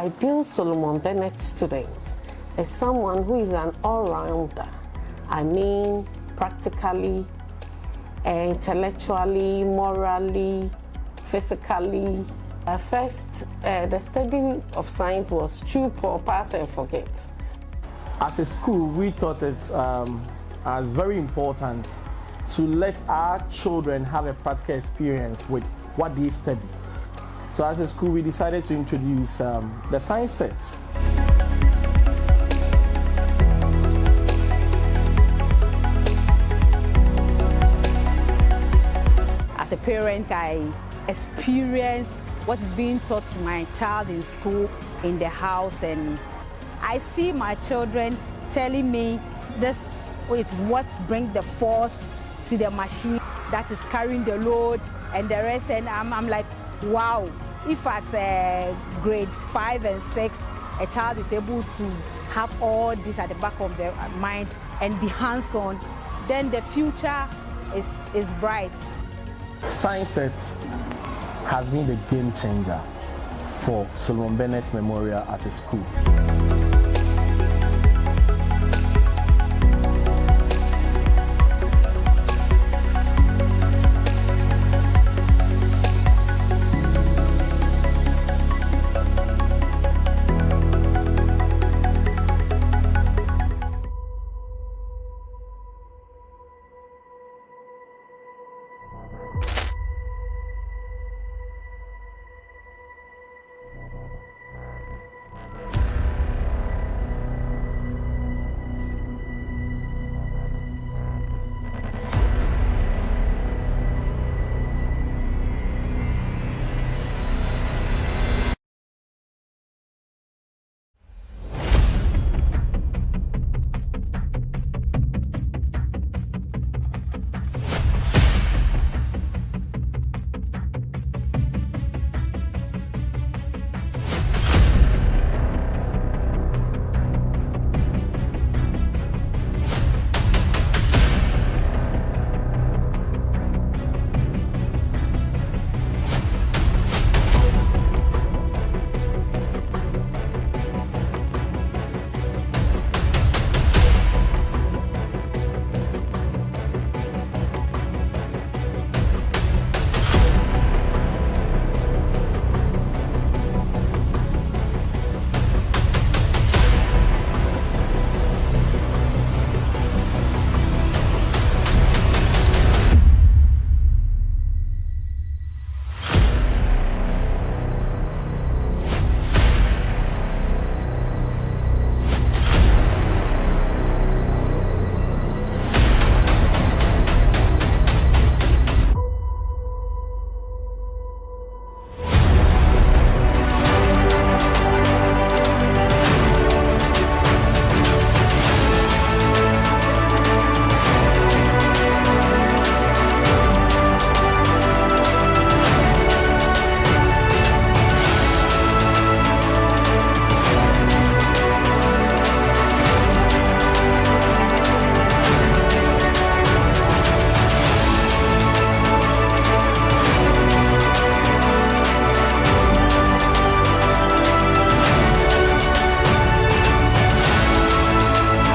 ideal Solomon Bennett student is someone who is an all-rounder. I mean, practically, intellectually, morally, physically. First, the study of science was chew, pour, pass, and forget. As a school, we thought it's as very important to let our children have a practical experience with what they study. So as a school, we decided to introduce the science sets. As a parent, I experience what is being taught to my child in school, in the house, and I see my children telling me this is what brings the force to the machine that is carrying the load and the rest, and I'm like, wow, if at grade 5 and 6 a child is able to have all this at the back of their mind and be hands-on, then the future is bright. Science Sets has been the game changer for Solomon Bennett Memorial as a school.